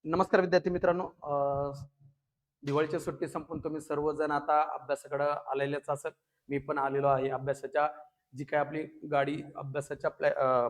नमस्कार विद्यार्थी मित्रांनो. दिवाळीची सुट्टी संपून तुम्ही सर्वजण आता अभ्यासाकडे आलेलेच असेल. मी पण आलेलो आहे. अभ्यासाच्या जी काही आपली गाडी अभ्यासाच्या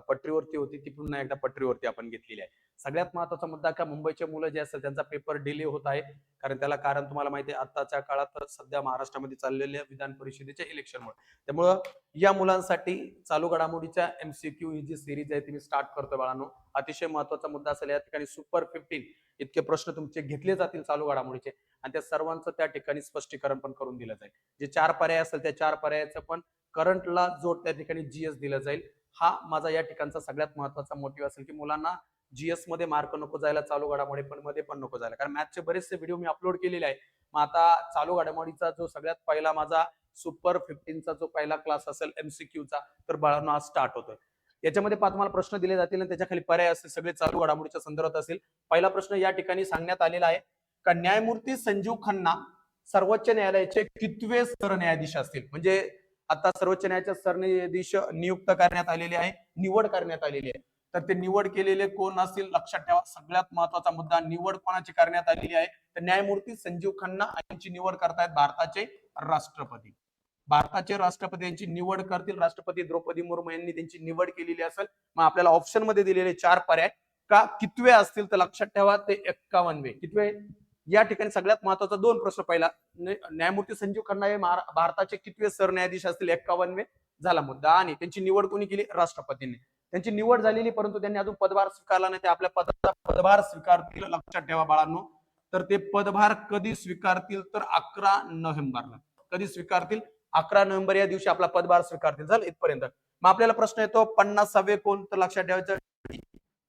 पटरीवरती होती ती पुन्हा एकदा पटरीवरती आपण घेतलेली आहे. सगळ्यात महत्त्वाचा मुद्दा का मुंबईचे मुलं जे असतात त्यांचा पेपर डिले होत आहे. कारण त्याला कारण तुम्हाला माहिती आहे आत्ताच्या काळात सध्या महाराष्ट्रामध्ये चाललेल्या विधान परिषदेच्या इलेक्शनमुळे. त्यामुळं या मुलांसाठी चालू घडामोडीच्या एमसीक्यू ही जी सिरीज आहे ती मी स्टार्ट करतो बाळांनो. अतिशय महत्त्वाचा मुद्दा असेल. या ठिकाणी सुपर 15 इतके प्रश्न तुमचे घेतले जातील चालू घडामोडीचे आणि त्या सर्वांचं त्या ठिकाणी स्पष्टीकरण पण करून दिलं जाईल. जे 4 पर्याय असेल त्या 4 पर्यायाचं पण करंटला जोड त्या ठिकाणी जीएस दिलं जाईल. हा माझा या ठिकाणचा सगळ्यात महत्त्वाचा मोटिव्ह असेल की मुलांना जीएस मध्ये मार्क नको जायला, चालू घडामोडी पण मध्ये पण नको जायला. कारण मॅथचे बरेचसे व्हिडिओ मी अपलोड केलेले आहे. मग आता चालू घडामोडीचा जो सगळ्यात पहिला माझा सुपर 15चा जो पहिला क्लास असेल एमसीक्यूचा तर बाळांनो आज स्टार्ट होतोय. याच्यामध्ये 5 तुम्हाला प्रश्न दिले जातील आणि त्याच्या खाली पर्याय असतील, सगळे चालू घडामोडीच्या संदर्भात असेल. पहिला प्रश्न या ठिकाणी सांगण्यात आलेला आहे का न्यायमूर्ती संजीव खन्ना सर्वोच्च न्यायालयाचे कितवे सरन्यायाधीश असतील. म्हणजे आता सर्वोच्च न्यायालयाचे सरन्यायाधीश नियुक्त करण्यात आलेले आहे, निवड करण्यात आलेली आहे. तर ते निवड केलेले कोण असतील लक्षात ठेवा. सगळ्यात महत्वाचा मुद्दा, निवड कोणाची करण्यात आलेली आहे तर न्यायमूर्ती संजीव खन्ना यांची निवड करतायत भारताचे राष्ट्रपती. भारताचे राष्ट्रपती यांची निवड करतील. राष्ट्रपती द्रौपदी मुर्मू यांनी त्यांची निवड केलेली असेल. मग आपल्याला ऑप्शन मध्ये दिलेले 4 पर्याय का कितवे असतील तर लक्षात ठेवा ते 51वे. कितवे या ठिकाणी सगळ्यात महत्वाचा 2 प्रश्न. पहिला, न्यायमूर्ती संजीव खन्ना हे भारताचे कितवे सरन्यायाधीश असतील, 51वे झाला मुद्दा. आणि त्यांची निवड कोणी केली, राष्ट्रपतींनी. त्यांची निवड झालेली परंतु त्यांनी अजून पदभार स्वीकारला नाही. ते आपल्या पदाचा पदभार स्वीकारतील. लक्षात ठेवा बाळांनो. तर ते पदभार कधी स्वीकारतील तर 11 नोव्हेंबरला. कधी स्वीकारतील, 11 नोव्हेंबर या दिवशी आपला पदभार स्वीकारतील. झालं इथपर्यंत. मग आपल्याला प्रश्न येतो 50वे कोण तर लक्षात ठेवायचं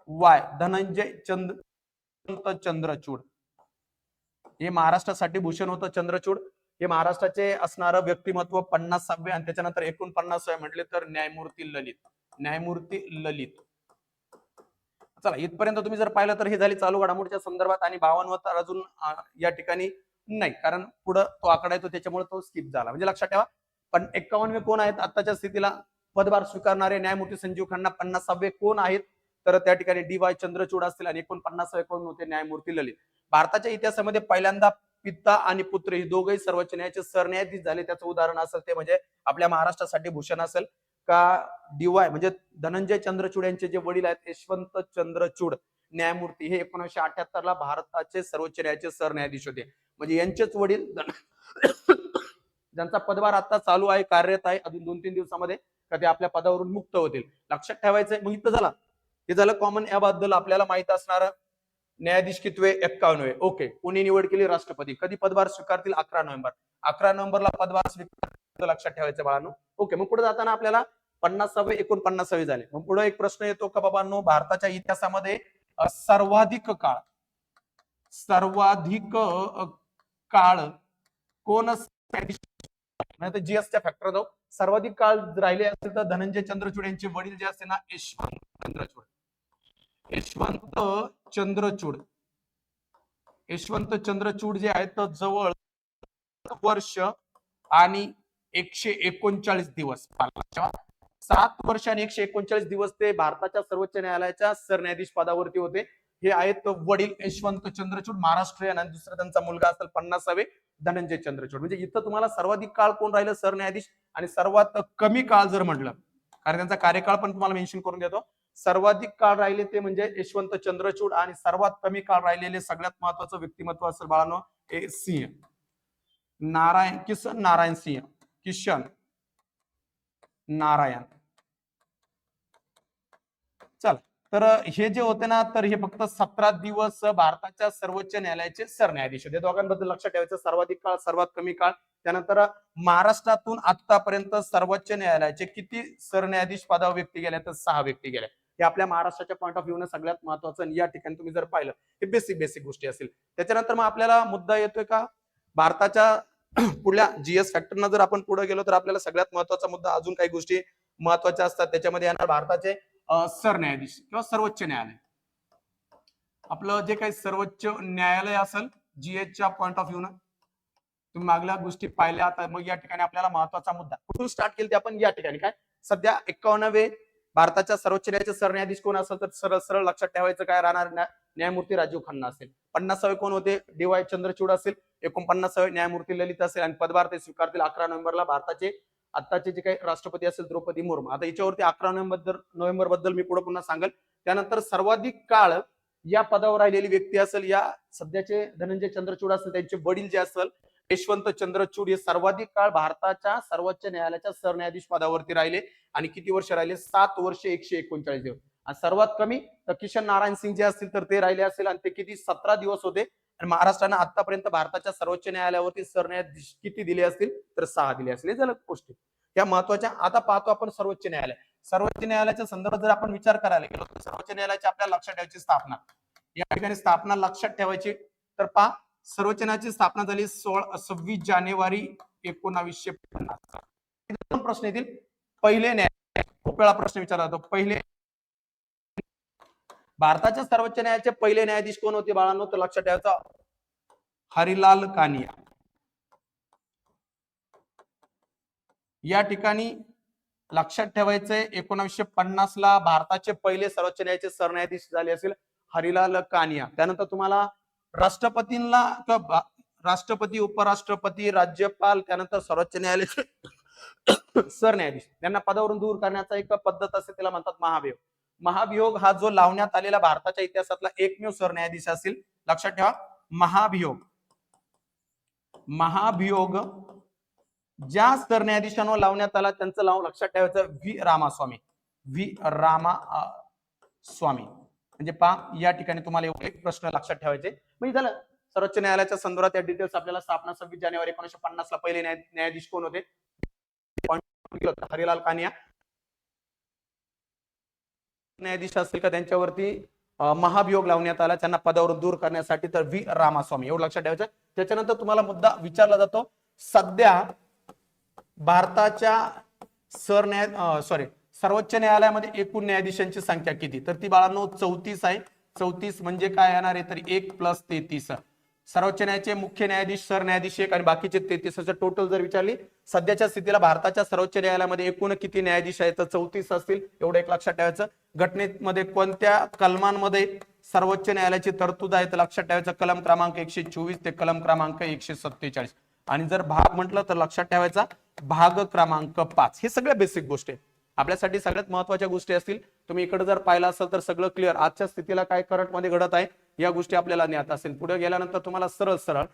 वाय धनंजय चंद्रचूड. हे महाराष्ट्रासाठी भूषण होतं चंद्रचूड. हे महाराष्ट्राचे असणारं व्यक्तिमत्व 50वे आणि त्याच्यानंतर 49वे म्हटले तर न्यायमूर्ती ललित. न्यायमूर्ती ललित. चला इथपर्यंत तुम्ही जर पाहिलं तर हे झाली चालू घडामोडीच्या संदर्भात. आणि 52 तर अजून या ठिकाणी नाही, कारण पुढे तो आकडा येतो त्याच्यामुळे तो स्किप झाला. म्हणजे लक्षात ठेवा. पण 51वे कोण आहेत आताच्या स्थितीला पदभार स्वीकारणारे, न्यायमूर्ती संजीव खन्ना. 50वे कोण आहेत तर त्या ठिकाणी डी वाय चंद्रचूड असतील. आणि 49वे कोण होते, न्यायमूर्ती ललित. भारताच्या इतिहासामध्ये पहिल्यांदा पिता आणि पुत्र हे दोघेही सर्वोच्च न्यायालयाचे सरन्यायाधीश झाले. त्याचं उदाहरण असेल ते म्हणजे आपल्या महाराष्ट्रासाठी भूषण असेल का डीवाय म्हणजे धनंजय चंद्रचूड यांचे जे वडील आहेत यशवंत चंद्रचूड न्यायमूर्ती, हे 1978 ला भारताचे सर्वोच्च न्यायालयाचे सरन्यायाधीश होते. म्हणजे यांचेच वडील ज्यांचा पदभार आता चालू आहे, कार्यरत आहे, अजून 2-3 दिवसामध्ये ते आपल्या पदावरून मुक्त होतील. लक्षात ठेवायचंय. मग इथं झाला, हे झालं कॉमन. याबद्दल आपल्याला माहित असणार न्यायाधीश कितवे, 51वे. ओके. कोणी निवड केली, राष्ट्रपती. कधी पदभार स्वीकारतील, 11 नोव्हेंबर. 11 नोव्हेंबरला पदभार स्वीकारतील. लक्षात ठेवायचं बाळांनो. ओके. मग पुढे जाताना आपल्याला 50वे 49वे झाले. मग पुढे एक प्रश्न येतो का बाबांनो, भारताच्या इतिहासामध्ये सर्वाधिक काळ कोण जीएसच्या फॅक्टर जाऊ. सर्वाधिक काळ राहिले असेल तर धनंजय चंद्रचूड यांचे वडील जे असते ना, यशवंत चंद्रचूड जे आहेत तर जवळ वर्ष आणि 139 दिवस. 7 वर्ष आणि 139 दिवस ते भारताच्या सर्वोच्च न्यायालयाच्या सरन्यायाधीश पदावरती होते. हे आहेत वडील यशवंत चंद्रचूड, महाराष्ट्रीयन. आणि दुसरा त्यांचा मुलगा असेल 50वे धनंजय चंद्रचूड. म्हणजे इथं तुम्हाला सर्वाधिक काळ कोण राहिलं सरन्यायाधीश आणि सर्वात कमी काळ जर म्हटलं, कारण त्यांचा कार्यकाळ पण तुम्हाला मेन्शन करून देतो. सर्वाधिक काळ राहिले ते म्हणजे यशवंत चंद्रचूड आणि सर्वात कमी काळ राहिलेले सगळ्यात महत्वाचं व्यक्तिमत्व असेल बाळांनो हे सिंह, किशन नारायण सिंह. किशन नारायण. चल, तर हे जे होते ना तर हे फक्त 17 दिवस भारताच्या सर्वोच्च न्यायालयाचे सरन्यायाधीश होते. दोघांबद्दल लक्षात ठेवायचं, सर्वाधिक काळ, सर्वात कमी काळ. त्यानंतर महाराष्ट्रातून आतापर्यंत सर्वोच्च न्यायालयाचे किती सरन्यायाधीश पदावर व्यक्ती गेल्या तर 6 व्यक्ती गेल्या. हे आपल्या महाराष्ट्राच्या पॉईंट ऑफ व्ह्यू सगळ्यात महत्वाचं. या ठिकाणी तुम्ही जर पाहिलं हे बेसिक गोष्टी असतील. त्याच्यानंतर मग आपल्याला मुद्दा येतोय का भारताच्या पुढल्या जीएस फॅक्टरना जर आपण पुढे गेलो तर आपल्याला सगळ्यात महत्वाचा मुद्दा, अजून काही गोष्टी महत्वाच्या असतात त्याच्यामध्ये येणार भारताचे सरन्यायाधीश किंवा सर्वोच्च न्यायालय. आपलं जे काही सर्वोच्च न्यायालय असेल जीएसच्या पॉईंट ऑफ व्ह्यू न तुम्ही मागल्या गोष्टी पाहिल्या. तर मग या ठिकाणी आपल्याला महत्वाचा मुद्दा कुठून स्टार्ट केली ते आपण या ठिकाणी काय सध्या 51वे भारताच्या सर्वोच्च न्यायालयाचे सरन्यायाधीश कोण असेल तर सरळ लक्षात ठेवायचं काय राहणार, न्यायमूर्ती राजीव खन्ना असेल. 50वे कोण होते? डी.वाय. चंद्रचूड असेल. 49वे न्यायमूर्ती ललित असेल. आणि पदभार ते स्वीकारतील 11 नोव्हेंबरला भारताचे आताचे जे काही राष्ट्रपती असेल द्रौपदी मुर्मू. आता याच्यावरती 11 नोव्हेंबर बद्दल मी पुढे पुन्हा सांगेल. त्यानंतर सर्वाधिक काळ या पदावर राहिलेली व्यक्ती असेल, या सध्याचे धनंजय चंद्रचूड असेल, त्यांचे वडील जे असेल यशवंत चंद्रचूड, हे सर्वाधिक काळ भारताच्या सर्वोच्च न्यायालयाच्या सरन्यायाधीश पदावरती राहिले. आणि किती वर्ष राहिले? 7 वर्ष 139 दिवस. आणि सर्वात कमी तर किशन नारायण सिंग जे असतील तर ते राहिले असेल, आणि ते किती? 17 दिवस होते. आणि महाराष्ट्राने आतापर्यंत भारताच्या सर्वोच्च न्यायालयावरती सरन्यायाधीश किती दिले असतील? तर 6 दिले असतील. हे झालं गोष्टी या महत्वाच्या. आता पाहतो आपण सर्वोच्च न्यायालय. सर्वोच्च न्यायालयाच्या संदर्भात जर आपण विचार करायला गेलो तर सर्वोच्च न्यायालयाची आपल्याला लक्षात ठेवायची स्थापना, या ठिकाणी स्थापना लक्षात ठेवायची. तर पहा, सर्वोच्च न्यायालयाची स्थापना झाली 26 जानेवारी 1950. दोन प्रश्न येतील. पहिले न्याय, खूप वेळा प्रश्न विचारला जातो, पहिले भारताच्या सर्वोच्च न्यायालयाचे पहिले न्यायाधीश कोण होते बाळांनो? तर लक्षात ठेवायचं, हरिलाल कानिया. या ठिकाणी लक्षात ठेवायचंय 1950 ला भारताचे पहिले सर्वोच्च न्यायालयाचे सरन्यायाधीश झाले असेल हरिलाल कानिया. त्यानंतर तुम्हाला राष्ट्रपतींना, राष्ट्रपती, उपराष्ट्रपती, राज्यपाल, त्यानंतर सर्वोच्च न्यायालयाचे सरन्यायाधीश यांना पदावरून दूर करण्याचा एक पद्धत असते, त्याला म्हणतात महाभियोग. महाभियोग हा जो लावण्यात आलेला भारताच्या इतिहासातला एकमेव सरन्यायाधीश असेल. लक्षात ठेवा, महाभियोग. महाभियोग ज्या सरन्यायाधीशांवर लावण्यात आला त्यांचं नाव लक्षात ठेवायचं, व्ही रामास्वामी. व्ही रामास्वामी. म्हणजे पहा, या ठिकाणी तुम्हाला एक प्रश्न लक्षात ठेवायचे. म्हणजे झालं सर्वोच्च न्यायालयाच्या संदर्भात या डिटेल्स आपल्याला. स्थापना 26 जानेवारी 1950 ला. पहिले न्यायाधीश कोण होते? हरिलाल कानिया. न्यायाधीश असतील का त्यांच्यावरती महाभियोग लावण्यात आला त्यांना पदावरून दूर करण्यासाठी, तर व्ही रामास्वामी. एवढं लक्षात ठेवायचं. त्याच्यानंतर तुम्हाला मुद्दा विचारला जातो, सध्या भारताच्या सर्वोच्च न्यायालयामध्ये एकूण न्यायाधीशांची संख्या किती? तर ती बाळांनो 34 आहे. 34 म्हणजे काय येणार आहे? तर 1 + 33. सर्वोच्च न्यायालयाचे मुख्य न्यायाधीश, सरन्यायाधीश 1 आणि बाकीचे 33. टोटल जर विचारली सध्याच्या स्थितीला भारताच्या सर्वोच्च न्यायालयामध्ये एकूण किती न्यायाधीश आहेत? तर 34 असतील. एवढं एक लक्षात ठेवायचं. घटनेमध्ये कोणत्या कलमांमध्ये सर्वोच्च न्यायालयाची तरतूद आहे? तर लक्षात ठेवायचं, कलम क्रमांक 124 ते कलम क्रमांक 147. आणि जर भाग म्हटलं तर लक्षात ठेवायचा भाग क्रमांक 5. हे सगळ्या बेसिक गोष्टी आपल्यासाठी सगळ्यात महत्वाच्या गोष्टी असतील. तुम्ही इकडे जर पाहिलं असेल तर सगळं क्लिअर, आजच्या स्थितीला काय करंट मध्ये घडत आहे या गोष्टी आपल्याला ज्ञात असेल. पुढे गेल्यानंतर तुम्हाला सरळ सरळ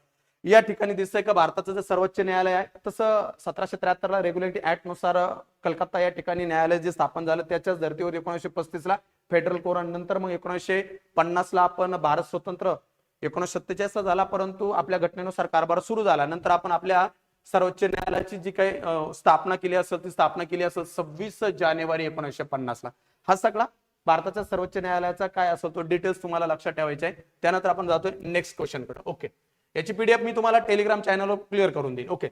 या ठिकाणी दिसतंय का भारताचं जे सर्वोच्च न्यायालय आहे तसं 1773 ला रेग्युलेटरी ऍक्ट नुसार कलकत्ता या ठिकाणी न्यायालय जे स्थापन झालं त्याच्याच धर्तीवर 1935 ला फेडरल कोर्ट, आणि नंतर मग 1950 ला आपण भारत स्वतंत्र 1947 ला झाला, परंतु आपल्या घटनेनुसार कारभार सुरू झाला. नंतर आपण आपल्या सर्वोच्च न्यायालयाची जी काही स्थापना केली असेल ती स्थापना केली असेल 26 जानेवारी 1950 ला. हा सगळा भारताच्या सर्वोच्च न्यायालयाचा काय असेल तो डिटेल्स तुम्हाला लक्षात ठेवायचे आहे. त्यानंतर आपण जातोय नेक्स्ट क्वेश्चन कडे. ओके, याची पीडीएफ मी तुम्हाला टेलिग्राम चॅनलवर क्लिअर करून देईन. ओके,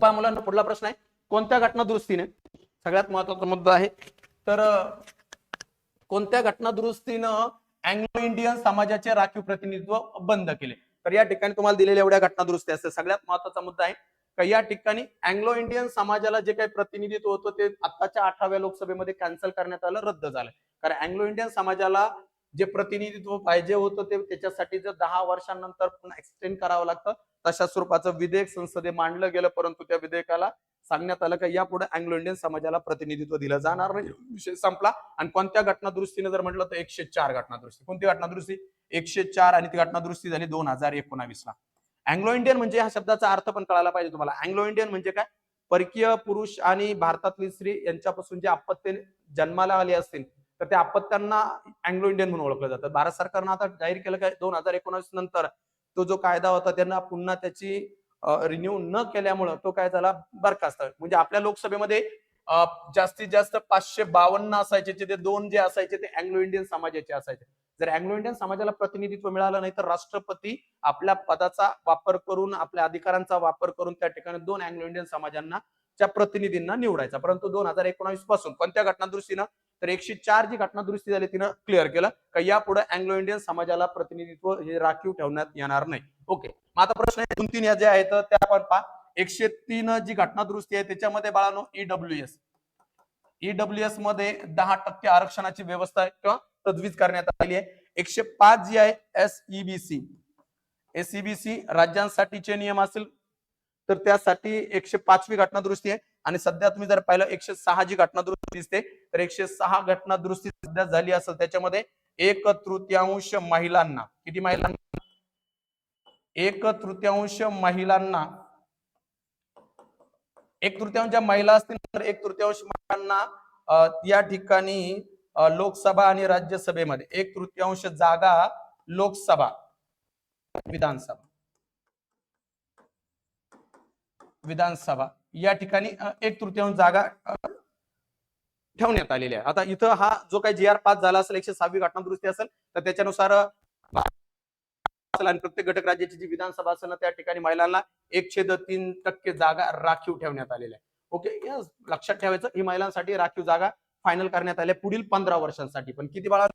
मुलांना पुढला प्रश्न आहे, कोणत्या घटना दुरुस्तीने, सगळ्यात महत्वाचा मुद्दा आहे, तर कोणत्या घटना दुरुस्तीनं अँग्लो इंडियन समाजाचे राखीव प्रतिनिधित्व बंद केले? तर या ठिकाणी तुम्हाला दिलेल्या एवढ्या घटना दुरुस्ती असते. सगळ्यात महत्वाचा मुद्दा आहे का या ठिकाणी अँग्लो इंडियन समाजाला जे काही प्रतिनिधित्व होतं ते आताच्या 18व्या लोकसभेमध्ये कॅन्सल करण्यात आलं, रद्द झालं. कारण अँग्लो इंडियन समाजाला जे प्रतिनिधित्व पाहिजे होतं ते त्याच्यासाठी जर 10 वर्षांनंतर पुन्हा एक्सटेंड करावं लागतं, तशा स्वरूपाचं विधेयक संसदेत मांडलं गेलं, परंतु त्या विधेयकाला सांगण्यात आलं की यापुढे अँग्लो इंडियन समाजाला प्रतिनिधित्व दिलं जाणार नाही. विषय संपला. आणि कोणत्या घटना दुरुस्तीने जर म्हटलं तर 104 घटना दुरुस्ती. कोणती घटना दुरुस्ती? 104, आणि ती घटना दुरुस्ती झाली 2019 ला. अँग्लो इंडियन म्हणजे हा शब्दाचा अर्थ पण कळायला पाहिजे तुम्हाला. अँग्लो इंडियन म्हणजे काय? परकीय पुरुष आणि भारतातली स्त्री यांच्यापासून जे अपत्य जन्माला आले असतील तर त्या अपत्यांना अँग्लो इंडियन म्हणून ओळखलं जातं. भारत सरकारनं आता जाहीर केलं काय 2019 नंतर तो जो कायदा होता त्यांना पुन्हा त्याची रिन्यू न केल्यामुळे तो काय झाला, बरखास्त. म्हणजे आपल्या लोकसभेमध्ये जास्तीत जास्त 552 असायचे, ते 2 जे असायचे ते अँग्लो इंडियन समाजाचे असायचे. जर अँग्लो इंडियन समाजाला प्रतिनिधित्व मिळालं नाही तर राष्ट्रपती आपल्या पदाचा वापर करून, आपल्या अधिकारांचा वापर करून त्या ठिकाणी 2 अँग्लो इंडियन समाजांना च्या प्रतिनिधींना निवडायचा. परंतु 2019 पासून कोणत्या घटना दुरुस्तीनं? तर 104 जी घटना दुरुस्ती झाली तिनं क्लिअर केलं का यापुढे अँग्लो इंडियन समाजाला प्रतिनिधित्व हे राखीव ठेवण्यात येणार नाही. ओके, मग आता प्रश्न 2-3 या ज्या आहेत त्या आपण पहा. 103 जी घटना दुरुस्ती आहे त्याच्यामध्ये बाळांनो EWS ईडब्ल्यूएस मध्ये 10% आरक्षणाची व्यवस्था किंवा तजवीज करण्यात आली आहे. 105 जी आहे एसईबीसी, एसईबीसी राज्यांसाठीचे नियम असेल तर त्यासाठी 105वी घटना दुरुस्ती आहे. आणि सध्या तुम्ही जर पाहिलं 106 जी घटना दुरुस्ती दिसते, तर 106 घटना दुरुस्ती सध्या झाली असेल त्याच्यामध्ये 1/3 महिलांना, किती महिलांना? 1/3 महिलांना, 1/3 ज्या महिला असतील तर 1/3 महिलांना या ठिकाणी लोकसभा आणि राज्यसभेमध्ये 1/3 जागा लोकसभा, विधानसभा या ठिकाणी 1/3 जागा ठेवण्यात आलेल्या आहे. आता इथं हा जो काही GR पास झाला असेल, 106वी घटना दुरुस्ती असेल, तर त्याच्यानुसार आणि प्रत्येक घटक राज्याची जी विधानसभा असेल ना त्या ठिकाणी महिलांना 1/3% जागा राखीव ठेवण्यात आलेल्या आहे. ओके, लक्षात ठेवायचं, ही महिलांसाठी राखीव जागा फायनल करण्यात आल्या पुढील 15 वर्षांसाठी. पण किती बाळा?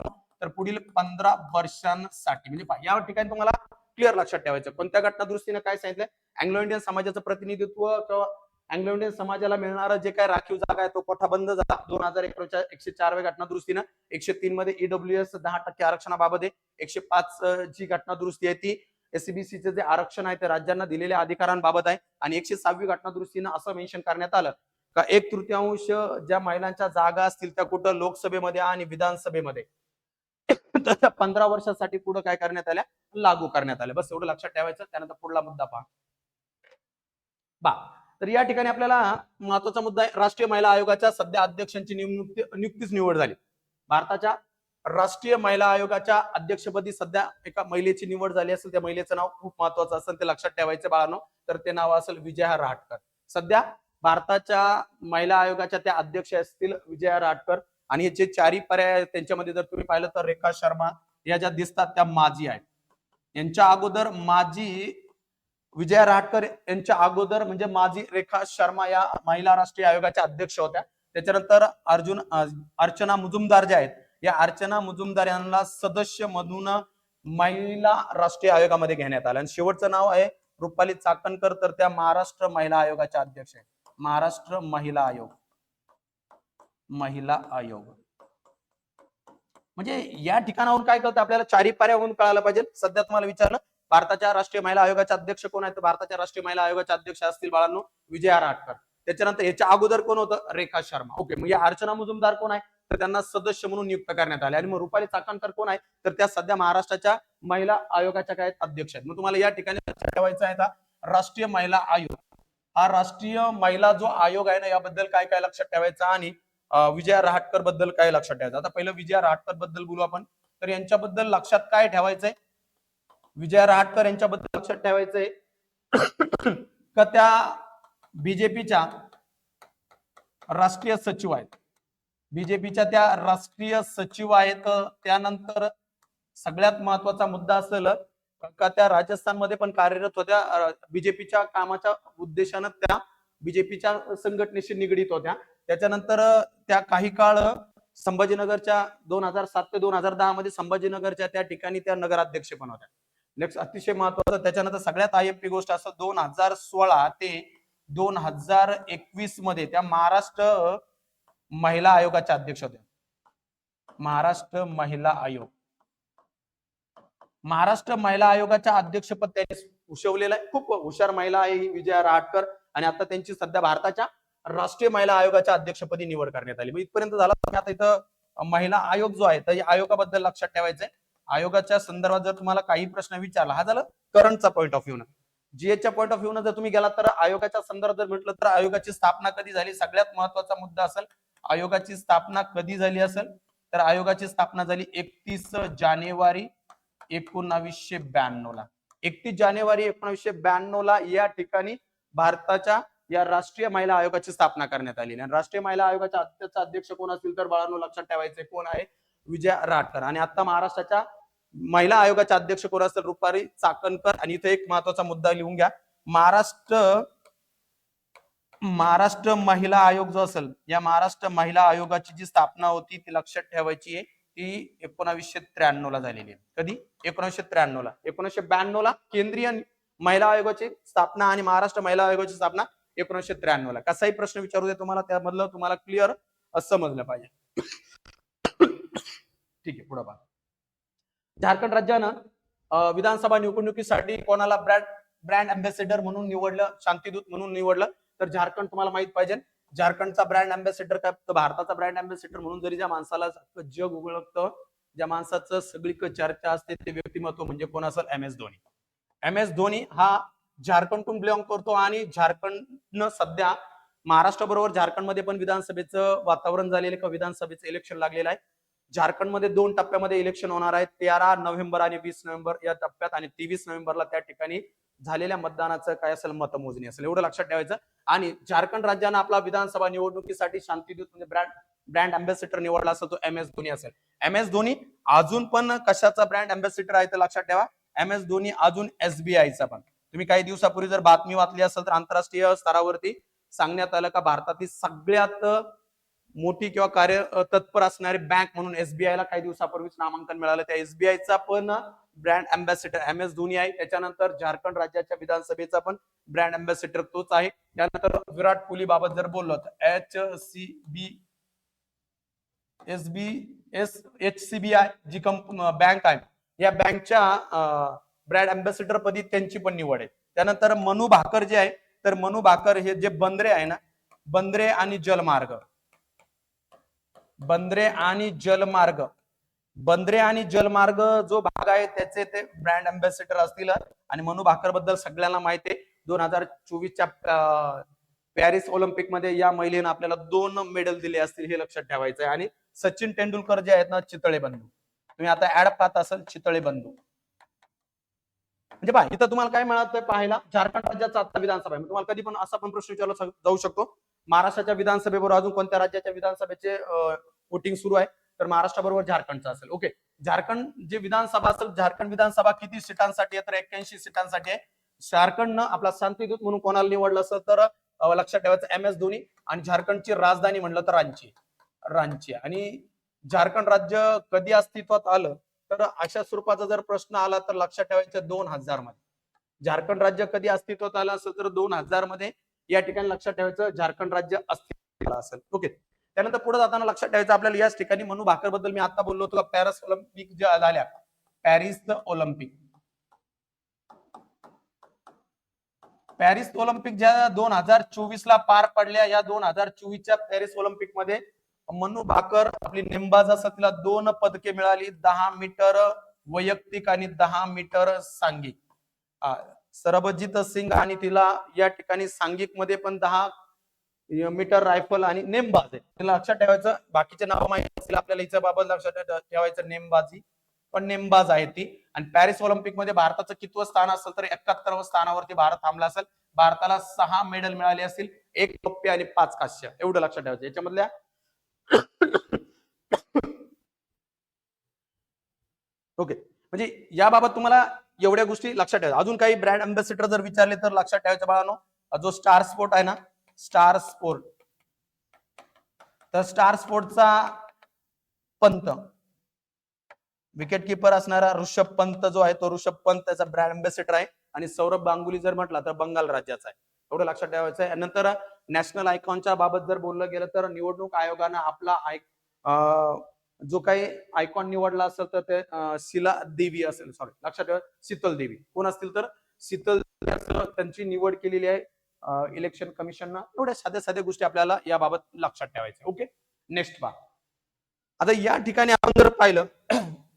तर पुढील 15 वर्षांसाठी. म्हणजे या ठिकाणी तुम्हाला क्लिअर लक्षात ठेवायचं. कोणत्या घटना दुरुस्तीने काय सांगितलं? अँग्लो इंडियन समाजाचं प्रतिनिधित्व किंवा अँग्लो इंडियन समाजाला मिळणारा जे काय राखीव जागा आहे तो कोठा बंद झाला 2011च्या 104व्या घटना दुरुस्तीनं. 103 मध्ये ईडब्ल्यूएस 10% आरक्षणाबाबत आहे. 105 जी घटना दुरुस्ती आहे ती एससीबीसीचे जे आरक्षण आहे ते राज्यांना दिलेल्या अधिकारांबाबत आहे. आणि 106वी घटना दुरुस्तीनं असं मेन्शन करण्यात आलं का 1/3 ज्या महिलांच्या जागा असतील त्या कुठं लोकसभेमध्ये आणि विधानसभेमध्ये तर 15 वर्षांसाठी पुढे काय करण्यात आल्या? लागू करण्यात आल्या. बस एवढं लक्षात ठेवायचं. त्यानंतर पुढला मुद्दा पहा. तर या ठिकाणी आपल्याला महत्वाचा मुद्दा आहे, राष्ट्रीय महिला आयोगाच्या सध्या अध्यक्षांची नियुक्तीच निवड झाली. भारताच्या राष्ट्रीय महिला आयोगाच्या अध्यक्षपदी सध्या एका महिलेची निवड झाली असेल. त्या महिलेचं नाव खूप महत्वाचं असेल, ते लक्षात ठेवायचं बाळांनो. तर ते नाव असेल विजया रहाटकर. सध्या भारताच्या महिला आयोगाच्या त्या अध्यक्ष असतील विजया रहाटकर. आणि जे चारही पर्याय त्यांच्यामध्ये जर तुम्ही पाहिलं तर रेखा शर्मा या ज्या दिसतात त्या माजी आहेत. यांच्या अगोदर माजी विजया रहाटकर यांच्या अगोदर म्हणजे माजी रेखा शर्मा या महिला राष्ट्रीय आयोगाच्या अध्यक्ष होत्या. त्याच्यानंतर अर्चना मुजुमदार ज्या आहेत, या अर्चना मुजुमदार यांना सदस्य म्हणून महिला राष्ट्रीय आयोगामध्ये घेण्यात आलं. आणि शेवटचं नाव आहे रुपाली चाकणकर, तर त्या महाराष्ट्र महिला आयोगाच्या अध्यक्ष आहेत. महाराष्ट्र महिला आयोग, महिला आयोग. म्हणजे या ठिकाणावरून काय कळतं आपल्याला? चारही पर्यावरून कळायला पाहिजे. सध्या तुम्हाला विचारलं भारताच्या राष्ट्रीय महिला आयोगाचे अध्यक्ष कोण आहेत? भारताच्या राष्ट्रीय महिला आयोगाचे अध्यक्ष असतील बाळांनो विजया रहाटकर. त्याच्यानंतर याच्या अगोदर कोण होतं? रेखा शर्मा. ओके, म्हणजे अर्चना मुजुमदार कोण आहे? तर त्यांना सदस्य म्हणून नियुक्त करण्यात आले. आणि मग रुपाली चाकणकर कोण आहे? तर त्या सध्या महाराष्ट्राच्या महिला आयोगाच्या काय अध्यक्ष आहेत. मग तुम्हाला या ठिकाणी लक्षात ठेवायचं आहे राष्ट्रीय महिला आयोग, हा राष्ट्रीय महिला जो आयोग आहे ना याबद्दल काय काय लक्षात ठेवायचं आणि विजया रहाटकर बद्दल काय लक्षात ठेवायचं. आता पहिलं विजया रहाटकर बद्दल बोलू आपण. तर यांच्याबद्दल लक्षात काय ठेवायचंय? विजया रहाटकर यांच्याबद्दल लक्षात ठेवायचंय का त्या बीजेपीच्या राष्ट्रीय सचिव आहेत. बीजेपीच्या त्या राष्ट्रीय सचिव आहेत. त्यानंतर सगळ्यात महत्वाचा मुद्दा असेल का त्या राजस्थानमध्ये पण कार्यरत होत्या. बीजेपीच्या कामाच्या उद्देशानं त्या बीजेपीच्या संघटनेशी निगडीत होत्या. त्याच्यानंतर त्या काही काळ संभाजीनगरच्या 2007 ते 2010 मध्ये संभाजीनगरच्या त्या ठिकाणी त्या नगराध्यक्ष पण होत्या. नेक्स्ट अतिशय महत्वाचं, त्याच्यानंतर सगळ्यात आयएमपी गोष्ट असं 2016 ते 2021 मध्ये त्या महाराष्ट्र महिला आयोगाच्या अध्यक्ष होत्या. महाराष्ट्र महिला आयोग, महाराष्ट्र महिला आयोगाच्या अध्यक्षपद त्यांनी भूषवलेलं आहे. खूप हुशार महिला आहे ही विजया रहाटकर. आणि आता त्यांची सध्या भारताच्या राष्ट्रीय महिला आयोगाच्या अध्यक्षपदी निवड करण्यात आली. इथपर्यंत झाला. आता इथं महिला आयोग जो आहे तर या आयोगाबद्दल लक्षात ठेवायचंय. आयोगाच्या संदर्भात जर तुम्हाला काही प्रश्न विचारला, हा झालं करंटचा पॉईंट ऑफ व्ह्यू न. जीएचच्या पॉईंट ऑफ व्ह्यू न जर तुम्ही गेला तर आयोगाच्या संदर्भात जर म्हटलं तर आयोगाची स्थापना कधी झाली, सगळ्यात महत्वाचा मुद्दा असेल आयोगाची स्थापना कधी झाली असेल. तर आयोगाची स्थापना झाली 31 जानेवारी 1992 ला. 31 जानेवारी 1992 ला या ठिकाणी भारताच्या या राष्ट्रीय महिला आयोगाची स्थापना करण्यात आली. आणि राष्ट्रीय महिला आयोगाच्या अध्यक्ष कोण असतील तर बाळांनो लक्षात ठेवायचे कोण आहे? विजया रहाटकर. आणि आता महाराष्ट्राच्या महिला आयोगाच्या अध्यक्ष कोण असतील? रुपाली चाकणकर. आणि इथे एक महत्वाचा मुद्दा लिहून घ्या, महाराष्ट्र महिला आयोग जो असेल, या महाराष्ट्र महिला आयोगाची जी स्थापना होती ती लक्षात ठेवायची आहे, ती 1993 ला झालेली आहे. कधी? 1993 ला. 1992 ला केंद्रीय महिला आयोगाची स्थापना आणि महाराष्ट्र महिला आयोगाची स्थापना 1993 ला. कसाही प्रश्न विचारू दे तुम्हाला, त्यामधलं तुम्हाला क्लिअर समजलं पाहिजे. ठीक आहे, पुढे पहा. झारखंड राज्यानं विधानसभा निवडणुकीसाठी कोणाला ब्रँड अँबॅसेडर म्हणून निवडलं, शांतीदूत म्हणून निवडलं? तर झारखंड तुम्हाला माहित पाहिजे. झारखंडचा ब्रँड अँबॅसेडर काय, तर भारताचा ब्रँड अँबॅसेडर म्हणून जरी ज्या माणसाला जग ओळखतं, ज्या माणसाचं सगळीकडे चर्चा असते, ते व्यक्तिमत्व म्हणजे कोण असेल? MS धोनी. MS धोनी हा झारखंडकडून बिलॉंग करतो आणि झारखंडनं सध्या महाराष्ट्र बरोबर झारखंडमध्ये पण विधानसभेचं वातावरण झालेलं किंवा विधानसभेचं इलेक्शन लागलेलं आहे. झारखंडमध्ये 2 टप्प्यामध्ये इलेक्शन होणार आहे, 13 नोव्हेंबर आणि 20 नोव्हेंबर या टप्प्यात, आणि 23 नोव्हेंबरला त्या ठिकाणी झालेल्या मतदानाचं काय असेल? मतमोजणी असेल. एवढं लक्षात ठेवायचं. आणि झारखंड राज्यानं आपला विधानसभा निवडणुकीसाठी शांतीदूत म्हणजे ब्रँड अँबॅसेडर निवडला असेल तो MS धोनी असेल. MS धोनी अजून पण कशाचा ब्रँड अँबॅसेडर आहे तर लक्षात ठेवा, MS धोनी अजून SBIचा पण. तुम्ही काही दिवसापूर्वी जर बातमी वाचली असेल तर आंतरराष्ट्रीय स्तरावरती सांगण्यात आलं का भारतातील सगळ्यात मोठी किंवा कार्य तत्पर असणारी बँक म्हणून SBI ला काही दिवसापूर्वीच नामांकन मिळालं. त्या SBIचा पण ब्रँड अँबॅसेडर MS धोनी आहे. त्याच्यानंतर झारखंड राज्याच्या विधानसभेचा पण ब्रँड अँबॅसेडर तोच आहे. त्यानंतर विराट कोहली बाबत जर बोललो तर HCBI जी बँक आहे, या बँकच्या ब्रँड अँबॅसेडर पदी त्यांची पण निवड आहे. त्यानंतर मनू भाकर जे आहे, तर मनू भाकर हे जे बंदरे आहे ना, बंदरे आणि जलमार्ग जो भाग आहे त्याचे ते ब्रँड अँबॅसेडर असतील. आणि मनू भाकर बद्दल सगळ्यांना माहिती आहे, 2024च्या पॅरिस ऑलिम्पिक मध्ये या महिलेनं आपल्याला 2 मेडल दिले असतील, हे लक्षात ठेवायचं आहे. आणि सचिन तेंडुलकर जे आहेत ना, चितळे बंधू, तुम्ही आता ऍड पाहत असाल, चितळे बंधू. म्हणजे पहा, इथं तुम्हाला काय मिळतं पाहायला, झारखंड राज्याचा आता विधानसभा आहे. तुम्हाला कधी पण असा पण प्रश्न विचारला जाऊ शकतो, महाराष्ट्राच्या विधानसभेबरोबर अजून कोणत्या राज्याच्या विधानसभेचे वोटिंग सुरू आहे, तर महाराष्ट्राबरोबर झारखंडचं असेल. ओके, झारखंड जे विधानसभा असेल, झारखंड विधानसभा किती सीटांसाठी आहे तर 81 सीटांसाठी आहे. झारखंडनं आपला शांतीदूत म्हणून कोणाला निवडलं असेल तर लक्षात ठेवायचं MS धोनी. आणि झारखंडची राजधानी म्हणलं तर रांची. आणि झारखंड राज्य कधी अस्तित्वात आलं तर अशा स्वरूपाचा जर प्रश्न आला तर लक्षात ठेवायचं 2000 मध्ये. झारखंड राज्य कधी अस्तित्वात आलं असेल तर 2000 मध्ये या ठिकाणी लक्षात ठेवायचं झारखंड राज्य अस्तित्वात असेल. ओके, त्यानंतर पुढे जाताना लक्षात ठेवायचं आपल्याला याच ठिकाणी मनू भाकर बद्दल मी आता बोललो होतो, पॅरिस ऑलिम्पिक ज्या झाल्या, पॅरिस ऑलिम्पिक ज्या 2024 ला पार पडल्या, या 2024च्या पॅरिस ऑलिम्पिक मध्ये मनू भाकर आपली नेमबाज असं, तिला 2 पदके मिळाली, 10 मीटर वैयक्तिक आणि 10 मीटर सांघिक. सरबजीत सिंग आणि तिला या ठिकाणी सांघिक मध्ये पण 10 मीटर रायफल आणि नेमबाज आहे. तिला लक्षात ठेवायचं, बाकीचे नाव माहिती असतील आपल्याला, हिच्या बाबत लक्षात ठेवायचं नेमबाज आहे ती. आणि पॅरिस ऑलिम्पिक मध्ये भारताचं कितवं स्थान असेल तर 71वं स्थानावरती भारत थांबला असेल. भारताला 6 मेडल मिळाले असतील, 1 रौप्य आणि 5 कांस्य. एवढं लक्षात ठेवायचं. याच्यामधल्या ओके, म्हणजे याबाबत तुम्हाला एवढ्या गोष्टी लक्षात ठेवा. अजून काही ब्रँड अँबॅसेडर जर विचारले तर लक्षात ठेवायचं बाळांनो, जो स्टार स्पोर्ट आहे ना, स्टार स्पोर्टचा पंत, विकेट किपर असणारा ऋषभ पंत जो आहे, तो ऋषभ पंत त्याचा ब्रँड अँबॅसेडर आहे. आणि सौरभ गांगुली जर म्हटला तर बंगाल राज्याचा आहे. एवढं लक्षात ठेवायचं आहे. नंतर नॅशनल आयकॉनच्या बाबत जर बोललं गेलं तर निवडणूक आयोगानं आपला जो काही आयकॉन निवडला असेल तर ते शिला देवी असेल, सॉरी लक्षात ठेवा, शीतल देवी. कोण असतील तर शीतल त्यांची निवड केलेली आहे इलेक्शन कमिशननं. एवढ्या साध्या गोष्टी आपल्याला याबाबत लक्षात ठेवायच्या. ओके, नेक्स्ट पहा. आता या ठिकाणी आपण जर पाहिलं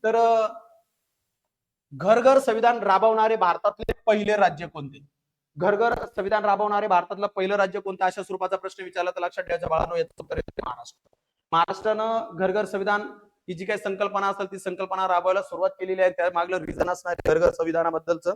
तर घर घर संविधान राबवणारे भारतातले पहिले राज्य कोणते? घर घर संविधान राबवणारे भारतातलं पहिलं राज्य कोणतं, अशा स्वरूपाचा प्रश्न विचारला तर लक्षात ठेवायचं बाळांनो, याचं उत्तर आहे महाराष्ट्र. महाराष्ट्रानं घर घर संविधान ही जी काही संकल्पना असेल ती संकल्पना राबवायला सुरुवात केलेली आहे. त्या मागलं रिझन असणार घर घर संविधानाबद्दलचं.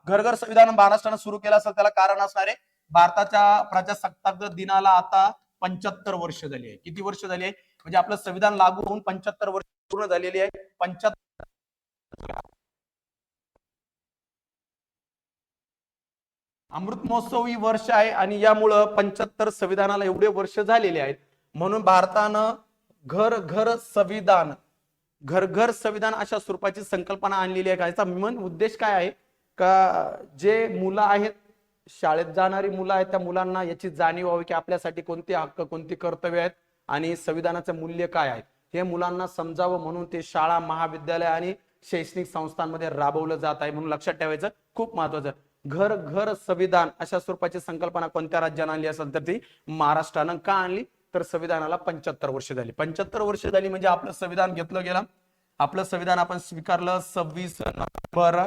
घर घर संविधान महाराष्ट्रानं सुरू केलं असेल त्याला कारण असणार आहे, भारताच्या प्रजासत्ताक दिनाला आता 75 वर्ष झाली आहे. किती वर्ष झाली आहे? म्हणजे आपलं संविधान लागू होऊन 75 वर्ष पूर्ण झालेली आहे. 75 अमृत महोत्सव ही वर्ष आहे आणि यामुळं 75 संविधानाला एवढे वर्ष झालेले आहेत. म्हणून भारतानं घर घर संविधान अशा स्वरूपाची संकल्पना आणलेली आहे. याचा मेन उद्देश काय आहे का जे मुलं आहेत शाळेत जाणारी मुलं आहेत त्या मुलांना याची जाणीव व्हावी की आपल्यासाठी कोणते हक्क कोणती कर्तव्य आहेत आणि संविधानाचं मूल्य काय आहे हे मुलांना समजावं म्हणून ते शाळा महाविद्यालय आणि शैक्षणिक संस्थांमध्ये राबवलं जात आहे म्हणून लक्षात ठेवायचं खूप महत्वाचं. घर घर संविधान अशा स्वरूपाची संकल्पना कोणत्या राज्यानं आणली असेल तर ती महाराष्ट्रानं का आणली तर संविधानाला 75 वर्ष झाली. 75 वर्ष झाली म्हणजे आपलं संविधान घेतलं गेलं. आपलं संविधान आपण स्वीकारलं 26 नोव्हेंबर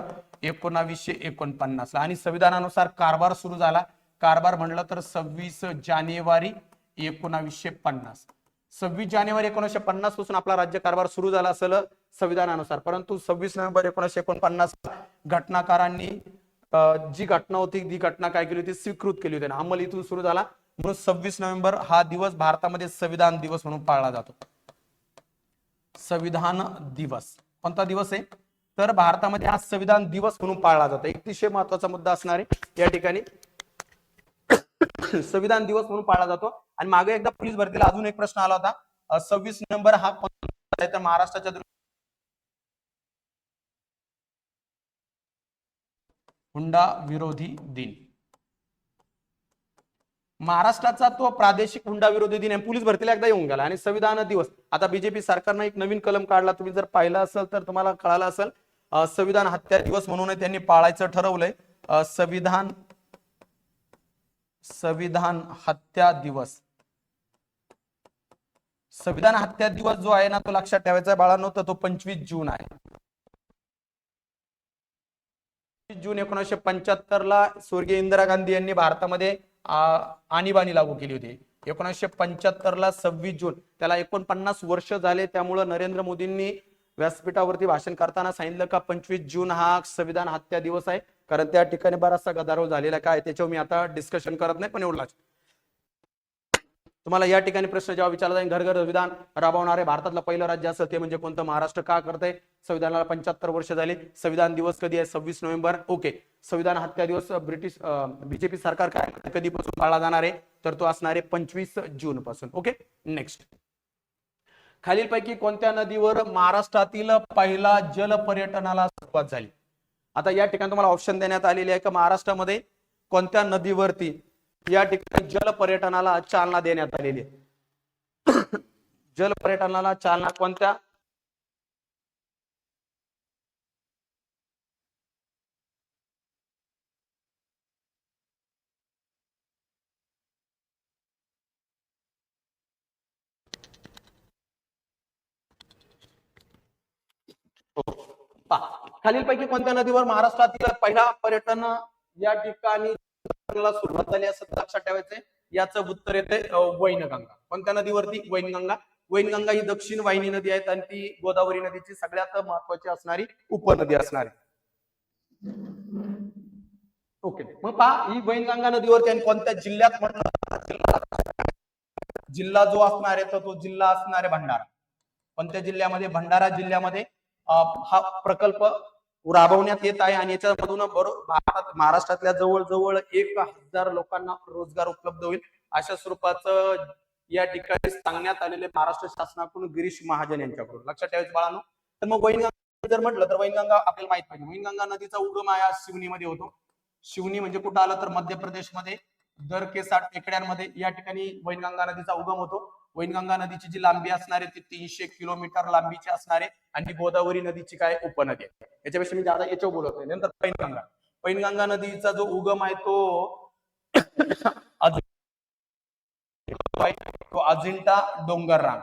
1949 आणि संविधानानुसार कारभार सुरू झाला. कारभार म्हणलं तर 26 जानेवारी 1950. 26 जानेवारी 1950 पासून आपला राज्य कारभार सुरू झाला असेल संविधानानुसार, परंतु 26 नोव्हेंबर 1949 घटनाकारांनी जी घटना होती ती घटना काय केली होती स्वीकृत केली होती. अंमल इथून सुरू झाला म्हणून 26 नोव्हेंबर हा दिवस भारतामध्ये संविधान दिवस म्हणून पाळला जातो. संविधान दिवस कोणता दिवस आहे तर भारतामध्ये हा संविधान दिवस म्हणून पाळला जातो. एक अतिशय महत्वाचा मुद्दा असणार आहे या ठिकाणी संविधान दिवस म्हणून पाळला जातो. आणि मागे एकदा पोलीस भरतीला अजून एक प्रश्न आला होता 26 नोव्हेंबर हा कोणता आहे तर महाराष्ट्राच्या हुंडा विरोधी दिन. महाराष्ट्राचा तो प्रादेशिक हुंडा विरोधी दिन आहे. पोलीस भरतीला एकदा येऊन गेला. आणि संविधान दिवस आता बीजेपी सरकारनं एक नवीन कलम काढला तुम्ही जर पाहिलं असेल तर तुम्हाला कळालं असेल संविधान हत्या दिवस म्हणून त्यांनी पाळायचं ठरवलंय. संविधान हत्या दिवस. संविधान हत्या दिवस जो आहे ना तो लक्षात ठेवायचा आहे बाळांनो तो 25 जून आहे. जून 1975 ला स्वर्गीय इंदिरा गांधी यांनी भारतामध्ये आणीबाणी लागू केली होती. 1975 ला 26 जून त्याला 49 वर्ष झाले. त्यामुळे नरेंद्र मोदींनी व्यासपीठावरती भाषण करताना सांगितलं का 25 जून हा संविधान हत्या दिवस आहे कारण त्या ठिकाणी बराचसा गदारोळ झालेला काय त्याच्यावर मी आता डिस्कशन करत नाही पण एवढंच तुम्हाला या ठिकाणी प्रश्न जेव्हा विचारला जाईल घर घर संविधान राबवणारे भारतातलं पहिलं राज्य असेल ते म्हणजे कोणतं महाराष्ट्र का करतंय संविधानाला 75 वर्ष झाली. संविधान दिवस कधी आहे 26 नोव्हेंबर. ओके संविधान हत्या दिवस ब्रिटिश बीजेपी सरकार काय कधीपासून पाळला जाणार आहे तर तो असणार आहे 25 जून पासून. ओके नेक्स्ट खालीलपैकी कोणत्या नदीवर महाराष्ट्रातील पहिला जल पर्यटनाला सुरुवात झाली. आता या ठिकाणी तुम्हाला ऑप्शन देण्यात आलेले आहे की महाराष्ट्रामध्ये कोणत्या नदीवरती या ठिकाणी जल पर्यटनाला चालना देण्यात आलेली आहे. जल पर्यटनाला चालना कोणत्या खालीलपैकी कोणत्या नदीवर महाराष्ट्रातील पहिला पर्यटन या ठिकाणी सुरुवात झाली असं लक्षात ठेवायचंय. याचं उत्तर येते वैनगंगा. कोणत्या नदीवरती वैनगंगा. वैनगंगा ही दक्षिण वाहिनी नदी आहे आणि ती गोदावरी नदीची सगळ्यात महत्वाची असणारी उपनदी असणार आहे. ओके मग पहा ही वैनगंगा नदीवरती आणि कोणत्या जिल्ह्यात म्हटलं जिल्हा जो असणार आहे तर तो जिल्हा असणार आहे भंडारा. कोणत्या जिल्ह्यामध्ये भंडारा जिल्ह्यामध्ये हा प्रकल्प राबवण्यात येत आहे आणि याच्यामधून भारतात महाराष्ट्रातल्या जवळजवळ 1000 लोकांना रोजगार उपलब्ध होईल अशा स्वरूपाचं या ठिकाणी सांगण्यात आलेले महाराष्ट्र शासनाकडून गिरीश महाजन यांच्याकडून. लक्षात ठेवायचं बाळांनो. तर मग वैनगंगा जर म्हटलं तर वैनगंगा आपल्याला माहित पाहिजे वैनगंगा नदीचा उगम आहे शिवनीमध्ये होतो. शिवनी म्हणजे कुठं आलं तर मध्य प्रदेशमध्ये दरकेसाट टेकड्यांमध्ये या ठिकाणी वैनगंगा नदीचा उगम होतो. वैनगंगा नदीची जी लांबी असणार आहे ती 300 किलोमीटर लांबीची असणार आहे आणि गोदावरी नदीची काय उपनदी आहे. याच्यापेक्षा मी ज्यादा याच्यावर बोलत नाही. नंतर पैनगंगा. पैनगंगा नदीचा जो उगम आहे तो अजिंठा डोंगर रांग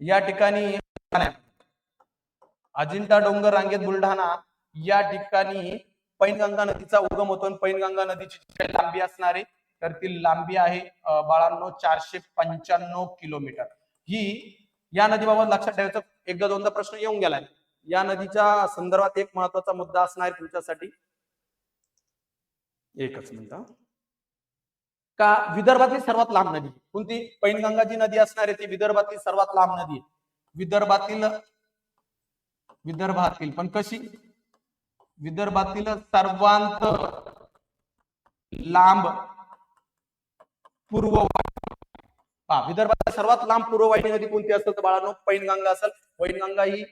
या ठिकाणी अजिंठा डोंगर रांगेत बुलढाणा या ठिकाणी पैनगंगा नदीचा उगम होतो. आणि पैनगंगा नदीची लांबी असणार आहे तर ती लांबी आहे बाळांनो 495 किलोमीटर. ही या नदीबाबत लक्षात ठेवायचं एकदा दोनदा प्रश्न येऊन गेलाय. या नदीच्या संदर्भात एक महत्वाचा मुद्दा असणार आहे तुमच्यासाठी. एकच मिनिट का विदर्भातली सर्वात लांब नदी कोणती पैनगंगा जी नदी असणार आहे ती विदर्भातली सर्वात लांब नदी आहे. विदर्भातील पण कशी विदर्भातील सर्वांत लांब पूर्व विदर्भातील सर्वात लांब पूर्ववाहिनी नदी कोणती असेल तर बाळांनो पैनगंगा असेल. पैनगंगा ही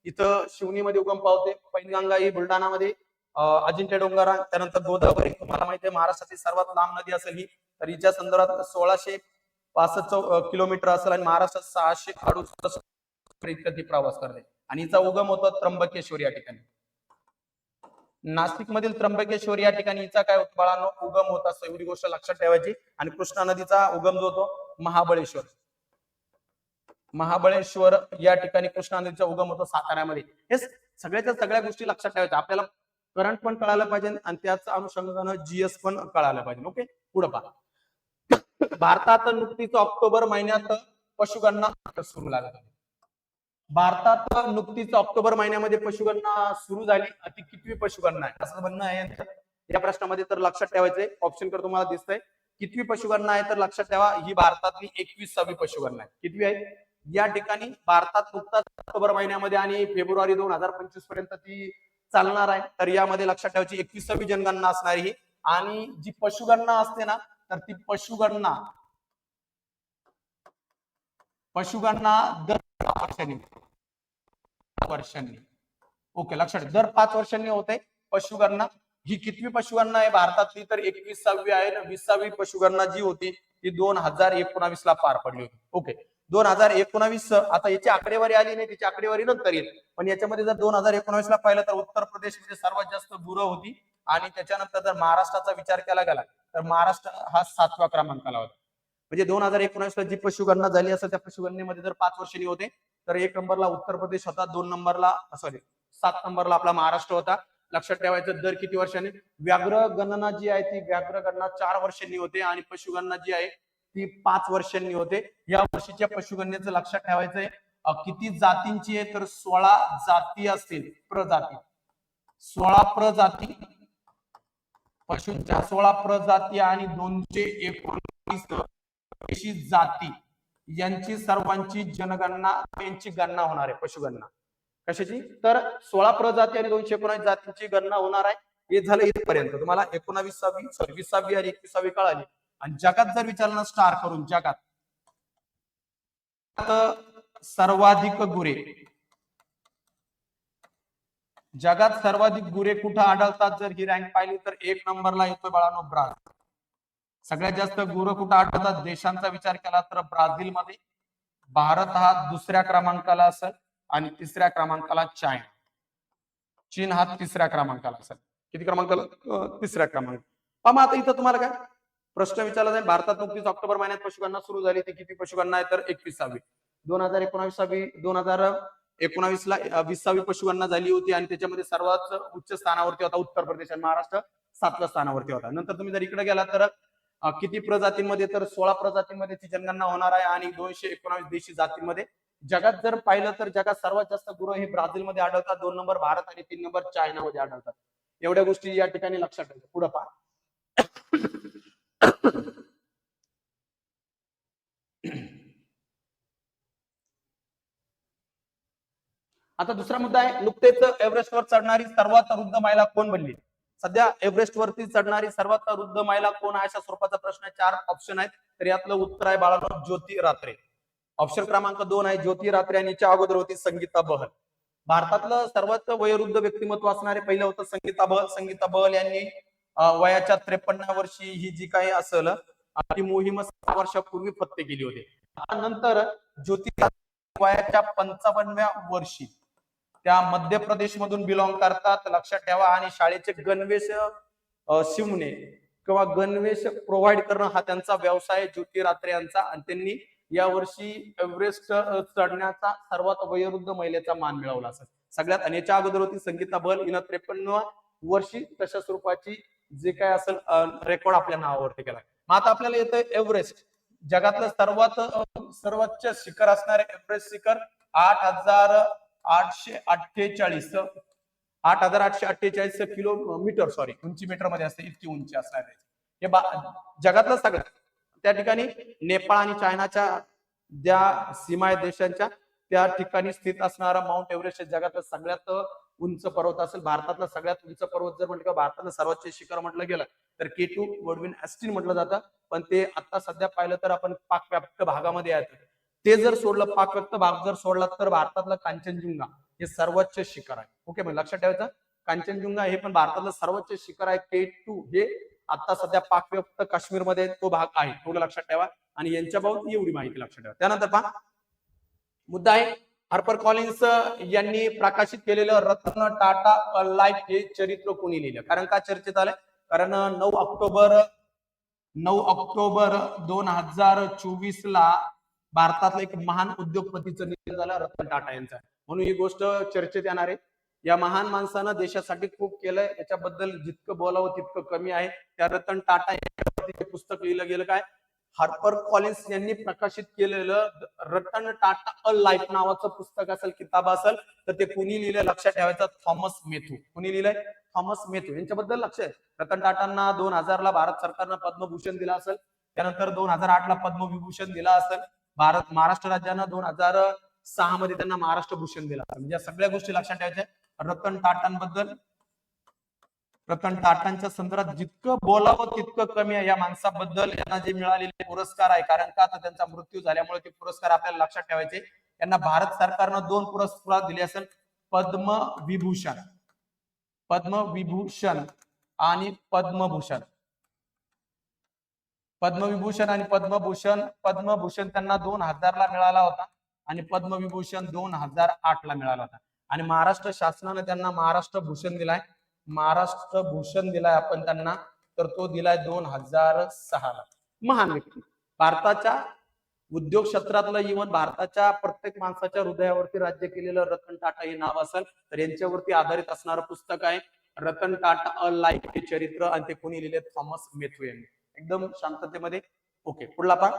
इथं शिवनीमध्ये उगम पावते. पैनगंगा ही बुलढाणामध्ये अजिंठा डोंगर, त्यानंतर गोदावरी. तुम्हाला माहिती आहे महाराष्ट्रातील सर्वात लांब नदी असेल ही, तर हिच्या संदर्भात 1665 किलोमीटर असेल आणि महाराष्ट्रात 668 इतकं ती प्रवास करते. आणि हिचा उगम होतो त्र्यंबकेश्वर या ठिकाणी. नाशिक मधील त्र्यंबकेश्वर या ठिकाणी हिचा काय बाळांनो उगम होत असतो, एवढी गोष्ट लक्षात ठेवायची. आणि कृष्णा नदीचा उगम जो होतो महाबळेश्वर, महाबळेश्वर या ठिकाणी कृष्णा नदीचा उगम होतो साताऱ्यामध्ये. हे सगळ्याच्या सगळ्या गोष्टी लक्षात ठेवायच्या. आपल्याला करंट पण कळायला पाहिजे आणि त्याच अनुषंगानं जीएस पण कळायला पाहिजे. ओके, पुढे पहा. भारतात नुकतीच ऑक्टोबर महिन्यात पशुगणना सुरू झाली. भारतात नुकतीच ऑक्टोबर महिन्यामध्ये पशुगणना सुरू झाली. ती कितवी पशुगणना आहे असं म्हणणं आहे या प्रश्नामध्ये. तर लक्षात ठेवायचंय, ऑप्शन कर तुम्हाला दिसतंय कितवी पशुगणना आहे, तर लक्षात ठेवा ही भारतातली 21वी पशुगणना आहे. कितवी आहे या ठिकाणी भारतात नुकताच ऑक्टोबर महिन्यामध्ये आणि फेब्रुवारी 2025 पर्यंत ती चालणार आहे. तर यामध्ये लक्षात ठेवायची 21वी जनगणना असणार ही. आणि जी पशुगणना असते ना, तर ती पशुगणना दर 5 वर्षांनी ओके लक्षात, दर 5 वर्षांनी होते पशुगणना. ही कितवी पशुगणना आहे भारतातली, तर 21वी आहे. 20वी पशुगणना जी होती ती 2019 ला पार पडली होती. ओके, 2019. आता याची आकडेवारी आली नाही, त्याची आकडेवारी नंतर येईल. पण याच्यामध्ये जर 2019 ला पाहिलं तर उत्तर प्रदेशमध्ये सर्वात जास्त गुरं होती. आणि त्याच्यानंतर जर महाराष्ट्राचा विचार केला गेला तर महाराष्ट्र हा 7व्या क्रमांकाला होता. म्हणजे 2019 ला जी पशुगणना झाली असेल त्या पशुगणनेमध्ये जर 5 वर्षांनी होते तर 1 नंबरला उत्तर प्रदेश होता, 2 नंबरला 7 नंबरला आपला महाराष्ट्र होता. लक्षात ठेवायचं दर किती वर्षांनी. व्याघ्र गणना जी आहे ती व्याघ्र गणना 4 वर्षांनी होते आणि पशुगणना जी आहे ती 5 वर्षांनी होते. या वर्षीच्या पशुगणनेचं लक्षात ठेवायचंय किती जातींची आहे, तर 16 जाती असतील, प्रजाती. 16 प्रजाती पशूंच्या, 16 प्रजाती आणि 219 जाती यांची सर्वांची जनगणना, यांची गणना होणार आहे. पशुगणना कशाची, तर 16 प्रजाती आणि 219 जातींची गणना होणार आहे. हे झालं इथपर्यंत. तुम्हाला 20वी आणि 21वी कळाली. आणि जगात जर विचारलं स्टार करून, जगात सर्वाधिक गुरे, जगात सर्वाधिक गुरे कुठे आढळतात जर ही रँक पाहिली तर 1 नंबरला येतोय बाळांनो ब्राझील. सगळ्यात जास्त गुरं कुठे आढळतात देशांचा विचार केला तर ब्राझील मध्ये. भारत हा 2ऱ्या क्रमांकाला असेल आणि 3ऱ्या क्रमांकाला चायना. चीन हा 3ऱ्या क्रमांकाला असेल. किती क्रमांकाला, 3ऱ्या क्रमांक. पहा आता इथं तुम्हाला काय प्रश्न विचारला जाईल. भारतात नुकतीच ऑक्टोबर महिन्यात पशुगणना सुरू झाली, ती किती पशुगणना आहे, तर 21वी. 2019 ला 20वी पशुगणना झाली होती आणि त्याच्यामध्ये सर्वात उच्च स्थानावरती होता उत्तर प्रदेश आणि महाराष्ट्र 7व्या स्थानावरती होता. नंतर तुम्ही जर इकडे गेला तर किती प्रजातींमध्ये, तर 16 प्रजातींमध्ये ती जनगणना होणार आहे आणि 219 देशी जातींमध्ये. जगात जर पाहिलं तर जगात सर्वात जास्त गुरं हे ब्राझीलमध्ये आढळतात, 2 नंबर भारत आणि 3 नंबर चायनामध्ये आढळतात. एवढ्या गोष्टी या ठिकाणी लक्षात ठेवा. पुढे पहा. आता दुसरा मुद्दा आहे, नुकतेच एव्हरेस्टवर चढणारी सर्वात वृद्ध महिला कोण बनली. सध्या एव्हरेस्ट वरती चढणारी सर्वात वृद्ध महिला कोण आहे अशा स्वरूपाचा प्रश्न आहे. 4 ऑप्शन आहेत, तर यातलं उत्तर आहे बाळांनो ज्योती रात्रे. ऑप्शन क्रमांक 2 आहे ज्योती रात्रे आणि याच्या अगोदर होती संगीता बहल. भारतातलं सर्वात वयोवृद्ध व्यक्तिमत्व असणारे पहिलं होतं संगीता बहल. संगीता बहल यांनी वयाच्या 53 वर्षी ही जी काही असेल ती मोहीम 6 वर्षापूर्वी फत्ते केली होती. नंतर ज्योती वयाच्या 55व्या वर्षी त्या मध्य प्रदेश मधून बिलॉंग करतात, लक्षात ठेवा. आणि शाळेचे गणवेश शिवणे किंवा गणवेश प्रोव्हाइड करणं हा त्यांचा व्यवसाय ज्योती रात्रे यांचा. आणि त्यांनी या वर्षी एव्हरेस्ट चढण्याचा सर्वात वयोवृद्ध महिलेचा मान मिळवला असेल सगळ्यात. आणि याच्या अगोदर होती संगीता बहल, हिनं 53 वर्षी तशा स्वरूपाची जे काय असेल रेकॉर्ड आपल्या नावावरती केला. मग आता आपल्याला येतं एव्हरेस्ट, जगातलं सर्वोच्च शिखर असणारे एव्हरेस्ट शिखर 8,848 किलोमीटर, सॉरी उंची मीटर मध्ये असते, इतकी उंची असणार आहे. हे जगातलं सगळं. त्या ठिकाणी नेपाळ आणि चायनाच्या ज्या सीमा आहेत देशांच्या त्या ठिकाणी स्थित असणारा माउंट एव्हरेस्ट जगातलं सगळ्यात उंच पर्वत असेल. भारतातला सगळ्यात उंच पर्वत जर म्हटलं, भारतातलं सर्वोच्च शिखर म्हटलं गेलं तर K2 गोडविन ॲस्टीन म्हटलं जातं. पण ते आता सध्या पाहिलं तर आपण पाकव्याप्त भागामध्ये आहेत. ते जर सोडलं, पाकव्याप्त भाग जर सोडला तर भारतातलं कांचनजुंगा हे सर्वोच्च शिखर आहे. ओके, मग लक्षात ठेवायचं कांचनजुंगा हे पण भारतातलं सर्वोच्च शिखर आहे. K2 हे आता सध्या पाकव्याप्त काश्मीरमध्ये तो भाग आहे, थोडं लक्षात ठेवा. आणि यांच्याबाबत एवढी माहिती लक्षात ठेवा. त्यानंतर पहा मुद्दा आहे हार्पर कॉलिन्स यांनी प्रकाशित केलेलं रतन टाटा लाईफ हे चरित्र कोणी लिहिलं. कारण का चर्चेत आलंय, कारण 9 ऑक्टोबर 2024 ला भारतातलं एक महान उद्योगपतीचं निधन झालं, रतन टाटा यांचं. म्हणून ही गोष्ट चर्चेत येणार आहे. या महान माणसानं देशासाठी खूप केलंय, याच्याबद्दल जितकं बोलावं तितकं कमी आहे. त्या रतन टाटा यांच्यावरती पुस्तक लिहिलं गेलं काय, हार्पर कॉलिन्स यांनी प्रकाशित केलेलं रतन टाटा अ लाईफ नावाचं पुस्तक असेल, किताब असेल, तर ते कुणी लिहिलं लक्षात ठेवायचं, थॉमस मेथ्यू. कुणी लिहिलंय? Thomas Matthew. यांच्याबद्दल लक्ष आहे. रतन टाटांना 2000 ला भारत सरकारनं पद्मभूषण दिला असेल, त्यानंतर 2008 ला पद्मविभूषण दिला असेल, महाराष्ट्र राज्यानं 2006 मध्ये त्यांना महाराष्ट्र भूषण दिला. म्हणजे या सगळ्या गोष्टी लक्षात ठेवायच्या. रतन टाटांबद्दल, रतन टाटांच्या संदर्भात जितकं बोलावं तितकं कमी आहे. या माणसाबद्दल यांना जे मिळालेले पुरस्कार आहे, कारण का तर त्यांचा मृत्यू झाल्यामुळे ते पुरस्कार आपल्याला लक्षात ठेवायचे. यांना भारत सरकारनं 2 पुरस्कार दिले असेल, पद्मविभूषण, पद्मविभूषण आणि पद्मभूषण. पद्मविभूषण आणि पद्मभूषण. पद्मभूषण त्यांना 2000 ला मिळाला होता आणि पद्मविभूषण 2008 ला मिळाला होता. आणि महाराष्ट्र शासनाने त्यांना महाराष्ट्र भूषण दिलाय. महाराष्ट्र भूषण दिलाय आपण त्यांना, तर तो दिलाय 2006 ला. महान व्यक्ती, भारताच्या उद्योग क्षेत्रातलं, इव्हन भारताच्या प्रत्येक माणसाच्या हृदयावरती राज्य केलेलं रतन टाटा हे नाव असेल, तर यांच्यावरती आधारित असणारं पुस्तक आहे रतन टाटा अ लाईफ हे चरित्र. आणि ते कोणी लिहिले? थॉमस मेथ्यू यांनी. एकदम शांततेमध्ये. ओके, पुढला पहा.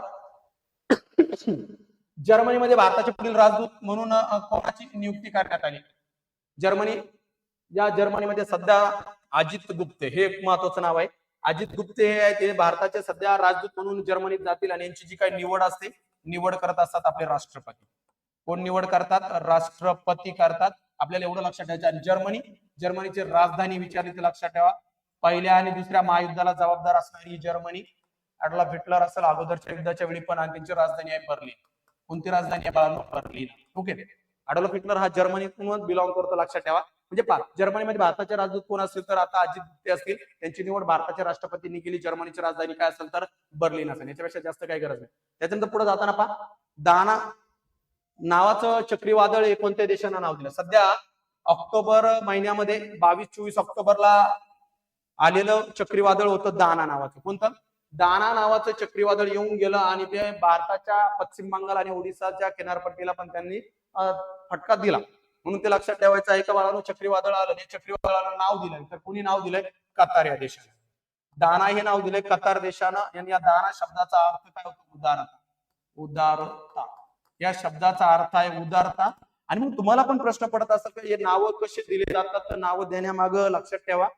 जर्मनीमध्ये भारताचे पुढील राजदूत म्हणून कोणाची नियुक्ती करण्यात आली? जर्मनी, या जर्मनीमध्ये सध्या अजित गुप्ते हे एक महत्वाचं नाव आहे. अजित गुप्ते हे आहे ते भारताचे सध्या राजदूत म्हणून जर्मनीत जातील. आणि यांची जी काही निवड असते, निवड करत असतात आपले राष्ट्रपती. कोण निवड करतात? राष्ट्रपती करतात. आपल्याला एवढं लक्षात ठेवायचं. आणि जर्मनीची राजधानी विचारली तर लक्षात ठेवा, पहिल्या आणि दुसऱ्या महायुद्धाला जबाबदार असणारी जर्मनी. ॲडॉल्फ हिटलर असेल अगोदरच्या युद्धाच्या वेळी पण, आणि त्यांची राजधानी आहे बर्लिन. कोणती राजधानी आहे बाळांनो? बर्लिन. ओके, ॲडॉल्फ हिटलर हा जर्मनीतून बिलॉंग करतो, लक्षात ठेवा. म्हणजे पहा, जर्मनीमध्ये भारताचे राजदूत कोण असतील तर आता अजित गुप्ते असतील. त्यांची निवड भारताच्या राष्ट्रपतींनी केली. जर्मनीची राजधानी काय असेल तर बर्लिन असेल. याच्यापेक्षा जास्त काही गरज नाही. त्याच्यानंतर पुढे जाताना पहा, दाना नावाचं चक्रीवादळ हे कोणत्या देशांना नाव दिलं? सध्या ऑक्टोबर महिन्यामध्ये 22-24 ऑक्टोबरला आलेलं चक्रीवादळ होतं दाना नावाचं. कोणतं? दाना नावाचं चक्रीवादळ येऊन गेलं आणि ते भारताच्या पश्चिम बंगाल आणि ओडिसाच्या किनारपट्टीला पण त्यांनी फटका दिला. म्हणून ते लक्षात ठेवायचं आहे का बाळांनो, चक्रीवादळ आलं, या चक्रीवादळाला नाव दिलंय, तर कुणी नाव दिलंय? कतार या देशाने. दाना हे नाव दिलंय कतार देशानं. आणि या दाना शब्दाचा अर्थ काय होतो? उदारता. उदारता या शब्दाचा अर्थ आहे उदारता. आणि मग तुम्हाला पण प्रश्न पडत असेल की हे नावं कसे दिले जातात, तर नावं देण्यामागं लक्षात ठेवा,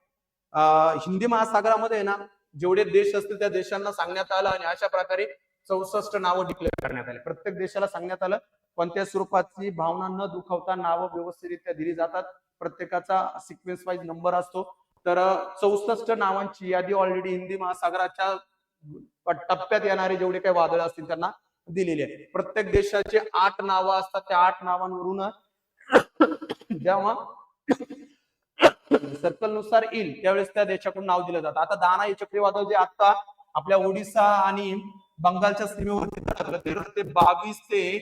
हिंदी महासागरामध्ये ना जेवढे देश असतील त्या देशांना सांगण्यात आलं आणि अशा प्रकारे 64 नावं डिक्लेअर करण्यात आले. प्रत्येक देशाला सांगण्यात आलं कोणत्या स्वरूपाची भावना न दुखावता नावं व्यवस्थितरित्या दिली जातात. प्रत्येकाचा सिक्वेन्स वाईज नंबर असतो. तर 64 नावांची यादी ऑलरेडी हिंदी महासागराच्या टप्प्यात येणारे जेवढे काही वादळ असतील त्यांना दिलेली आहे. प्रत्येक देशाचे 8 नावं असतात. त्या 8 नावांवरून जेव्हा सर्कल नुसार येईल त्यावेळेस त्या देशाकडून नाव दिलं जातं. आता दाना हे चक्रीवादळ जे आता आपल्या ओडिसा आणि बंगालच्या सीमेवरती धडकलं, ते 22 ते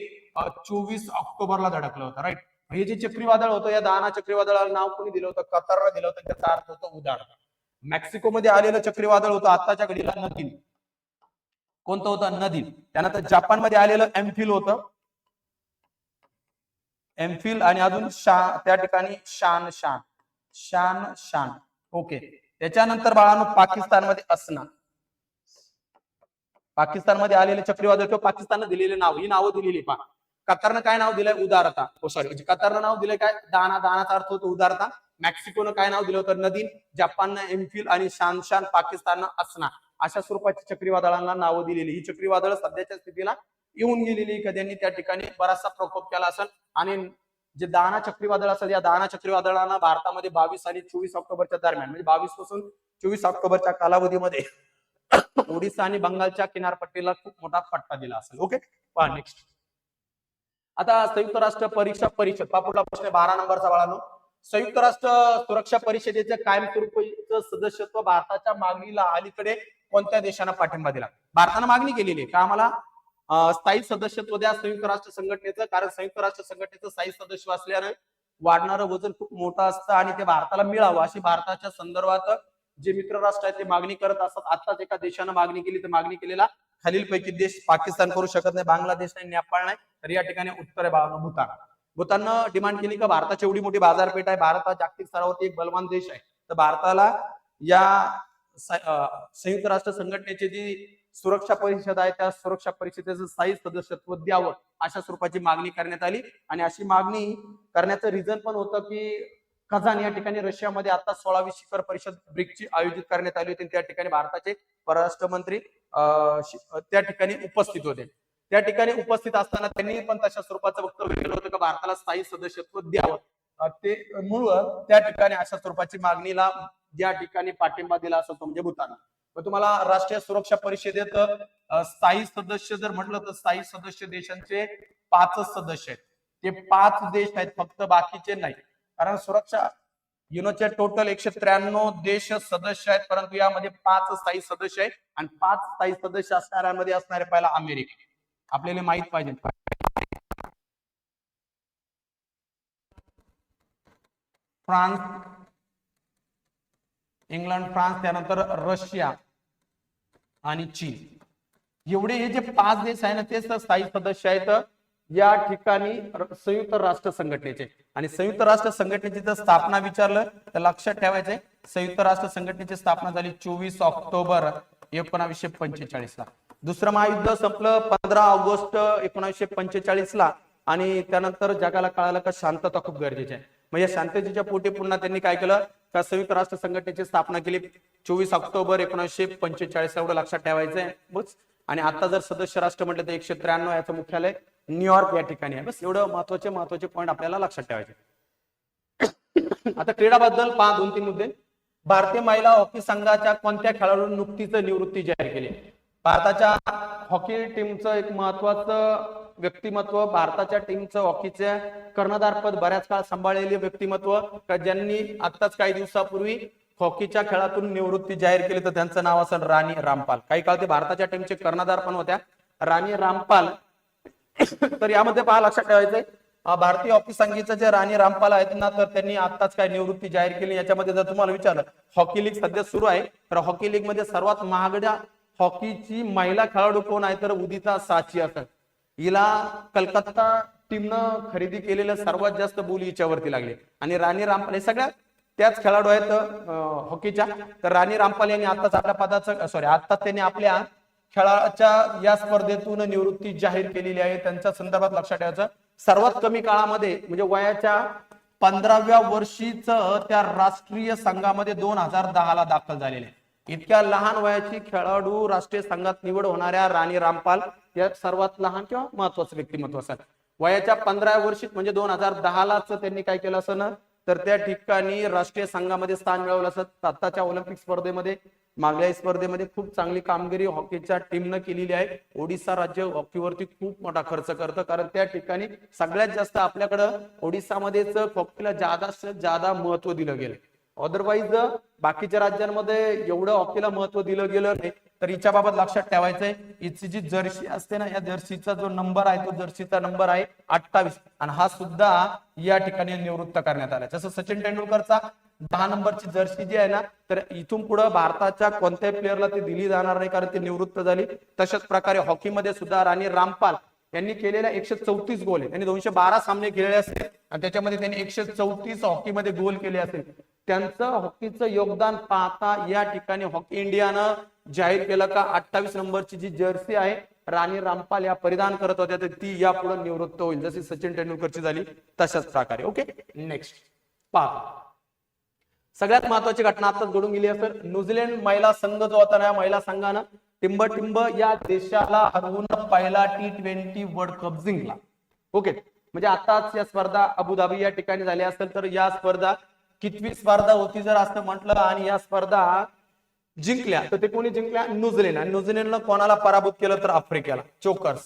24 ऑक्टोबरला धडकलं होतं, राईट. हे जे चक्रीवादळ होतं, या दाना चक्रीवादळाला नाव कोणी दिलं होतं? कतारला दिलं होतं. त्याचा अर्थ होतो उदारता. मेक्सिको मध्ये आलेलं चक्रीवादळ होतं आताच्या घडीला नदीम. कोणतं होतं? नदीम. त्यानंतर जपान मध्ये आलेलं एम्फिल होतं, एम्फिल. आणि अजून त्या ठिकाणी शान शान शान शान. ओके, त्याच्यानंतर बाळांनो पाकिस्तानमध्ये असना. पाकिस्तानमध्ये आलेले चक्रीवादळ किंवा पाकिस्तानने दिलेले नाव, ही नावं दिलेली पहा. कतारनं काय नाव दिलंय? उदारता. सॉरी, कतारनं नाव दिलंय काय? दाना. दानाचा अर्थ होतो उदारता. मेक्सिकोनं काय नाव दिलं होतं? नदीम. जपाननं एम्फिल आणि शानशान. पाकिस्ताननं असना. अशा स्वरूपाची चक्रीवादळांना नावं दिलेली. ही चक्रीवादळ सध्याच्या स्थितीला येऊन गेलेली. कधी त्या ठिकाणी बराचसा प्रकोप केला असेल. आणि जे दाना चक्रीवादळ असेल, या दाना चक्रीवादळांना भारतामध्ये 22 आणि 24 ऑक्टोबरच्या दरम्यान, म्हणजे 22 पासून 24 ऑक्टोबरच्या कालावधीमध्ये ओडिसा आणि बंगालच्या किनारपट्टीला खूप मोठा फटका दिला असेल. ओके, पहा नेक्स्ट. आता संयुक्त राष्ट्र परीक्षा परिषद, पुढला प्रश्न 12 नंबरचा बाळांनो. संयुक्त राष्ट्र सुरक्षा परिषदेचे कायमस्वरूपीचं सदस्यत्व भारताच्या मागणीला अलीकडे कोणत्या देशानं पाठिंबा दिला? भारतानं मागणी केलेली आहे का आम्हाला स्थायी सदस्यत्व द्या संयुक्त राष्ट्र संघटनेचं, कारण संयुक्त राष्ट्र संघटनेचं स्थायी सदस्य असल्यानं वाढणारं वजन खूप मोठं असतं आणि ते भारताला मिळावं अशी भारताच्या संदर्भात जे मित्र राष्ट्र आहेत ते मागणी करत असतात. आताच एका देशानं मागणी केली, तर मागणी केलेला खालीलपैकी देश पाकिस्तान करू शकत नाही, बांगलादेश नाही, नेपाळ नाही, तर या ठिकाणी उत्तर आहे भूतान. भूताननं डिमांड केली का भारताची एवढी मोठी बाजारपेठ आहे, भारत हा जागतिक स्तरावरती एक बलवान देश आहे, तर भारताला या संयुक्त राष्ट्र संघटनेची जी सुरक्षा परिषद आहे त्या सुरक्षा परिषदेचं स्थायी सदस्यत्व द्यावं अशा स्वरूपाची मागणी करण्यात आली. आणि अशी मागणी करण्याचं रिझन पण होतं की कझान या ठिकाणी रशियामध्ये आता 16वी शिखर परिषद ब्रिक्सची आयोजित करण्यात आली होती. त्या ठिकाणी भारताचे परराष्ट्र मंत्री त्या ठिकाणी उपस्थित होते. त्या ठिकाणी उपस्थित असताना त्यांनी पण तशा स्वरूपाचं वक्तव्य केलं होतं की भारताला स्थायी सदस्यत्व द्यावं. ते मूळ त्या ठिकाणी अशा स्वरूपाची मागणीला ज्या ठिकाणी पाठिंबा दिला असतो तो म्हणजे भूतान. मग तुम्हाला राष्ट्रीय सुरक्षा परिषदेत स्थायी सदस्य जर म्हटलं तर स्थायी सदस्य देशांचे 5च सदस्य आहेत. ते 5 देश आहेत फक्त, बाकीचे नाही. कारण सुरक्षा युनोचे टोटल 193 देश सदस्य आहेत, परंतु यामध्ये 5 स्थायी सदस्य आहेत आणि 5 स्थायी सदस्य असणाऱ्यांमध्ये असणारे पहिला अमेरिका, आपल्याला माहित पाहिजे. फ्रान्स, इंग्लंड, फ्रान्स, त्यानंतर रशिया आणि चीन, एवढे हे जे 5 देश आहे ना तेच स्थायी सदस्य आहेत या ठिकाणी संयुक्त राष्ट्र संघटनेचे. आणि संयुक्त राष्ट्र संघटनेची जर स्थापना विचारलं तर लक्षात ठेवायचंय, संयुक्त राष्ट्र संघटनेची स्थापना झाली 24 ऑक्टोबर 1945 ला. दुसरं महायुद्ध संपलं 15 ऑगस्ट 1945 ला आणि त्यानंतर जगाला कळालं का शांतता खूप गरजेची आहे. मग या शांततेच्या पोटी पुन्हा त्यांनी काय केलं का संयुक्त राष्ट्र संघटनेची स्थापना केली 24 ऑक्टोबर 1945, एवढं लक्षात ठेवायचंय बस. आणि आता जर सदस्य राष्ट्र म्हटलं तर 193, याचं मुख्यालय न्यूयॉर्क या ठिकाणी आहे. बस एवढं महत्वाचे पॉईंट आपल्याला लक्षात ठेवायचे. आता क्रीडाबद्दल 2-3 मुद्दे. भारतीय महिला हॉकी संघाच्या कोणत्या खेळाडूंनी नुकतीच निवृत्ती जाहीर केली? भारताच्या हॉकी टीमचं एक महत्वाचं व्यक्तिमत्व, भारताच्या टीमचं हॉकीचे कर्णधारपद बऱ्याच काळ सांभाळलेले व्यक्तिमत्व ज्यांनी आताच काही दिवसापूर्वी हॉकीच्या खेळातून निवृत्ती जाहीर केली, तर त्यांचं नाव असेल राणी रामपाल. काही काळ ते भारताच्या टीमचे कर्णधार पण होत्या, राणी रामपाल. तर यामध्ये पहा, लक्षात ठेवायचंय भारतीय हॉकी संघाचे जे राणी रामपाल आहेत ना, तर त्यांनी आताच काय निवृत्ती जाहीर केली. याच्यामध्ये जर तुम्हाला विचारलं हॉकी लीग सध्या सुरू आहे, तर हॉकी लीग मध्ये सर्वात महागड्या हॉकीची महिला खेळाडू कोण आहे तर उदिता साची असतात. हिला कलकत्ता टीमनं खरेदी केलेलं सर्वात जास्त बोली हिच्यावरती लागली. आणि राणी रामपाल हे सगळ्या त्याच खेळाडू आहेत हॉकीच्या. तर राणी रामपाल यांनी आताच आपल्या पदाचं आताच त्यांनी आपल्या खेळाच्या या स्पर्धेतून निवृत्ती जाहीर केलेली आहे. त्यांच्या संदर्भात लक्षात ठेवायचं, सर्वात कमी काळामध्ये म्हणजे वयाच्या 15व्या वर्षीच त्या राष्ट्रीय संघामध्ये 2010 ला दाखल झालेले. इतक्या लहान वयाची खेळाडू राष्ट्रीय संघात निवड होणाऱ्या राणी रामपाल या सर्वात लहान किंवा महत्वाचं व्यक्तिमत्व असतात. वयाच्या 15व्या वर्षी म्हणजे 2010 लाच त्यांनी काय केलं असं ना, तर त्या ठिकाणी राष्ट्रीय संघामध्ये स्थान मिळवलं असत. आताच्या ऑलिम्पिक स्पर्धेमध्ये, मागल्या स्पर्धेमध्ये खूप चांगली कामगिरी हॉकीच्या टीमनं केलेली आहे. ओडिशा राज्य हॉकीवरती खूप मोठा खर्च करतं, कारण त्या ठिकाणी सगळ्यात जास्त आपल्याकडं ओडिशामध्येच हॉकीला जादा महत्व दिलं गेलं. अदरवाईज बाकीच्या राज्यांमध्ये एवढं हॉकीला महत्व दिलं गेलं नाही. तर हिच्या बाबत लक्षात ठेवायचंय, हिची जी जर्सी असते ना, या जर्सीचा जो नंबर आहे तो जर्सीचा नंबर आहे 28 आणि हा सुद्धा या ठिकाणी निवृत्त करण्यात आला. जसं सचिन तेंडुलकरचा 10 नंबरची जर्सी जी आहे ना, तर इथून पुढे भारताच्या कोणत्याही प्लेअरला ती दिली जाणार नाही, कारण ती निवृत्त झाली. तशाच प्रकारे हॉकीमध्ये सुद्धा राणी रामपाल यांनी केलेल्या 134 गोल आहे. त्यांनी 212 सामने खेळले असतील आणि त्याच्यामध्ये त्यांनी 134 हॉकीमध्ये गोल केले असेल. त्यांचं हॉकीचं योगदान पाहता या ठिकाणी हॉकी इंडियानं जाहीर केलं का 28 नंबरची जी जर्सी आहे राणी रामपाल या परिधान करत होत्या, तर ती यापुढे निवृत्त होईल, जशी सचिन तेंडुलकरची झाली तशाच प्रकारे. ओके, नेक्स्ट पहा, सगळ्यात महत्वाची घटना आता घडून गेली असेल. न्यूझीलंड महिला संघ जो होता ना, या महिला संघानं टिंब या देशाला हरवून पहिला T20 वर्ल्ड कप जिंकला. ओके, म्हणजे आताच या स्पर्धा अबुधाबी या ठिकाणी झाल्या असेल, तर या स्पर्धा कितवी स्पर्धा होती जर असं म्हटलं आणि या स्पर्धा जिंकल्या तर ते कोणी जिंकल्या? न्यूझीलंड. आणि न्यूझीलंडनं कोणाला पराभूत केलं तर आफ्रिकेला, चोकर्स.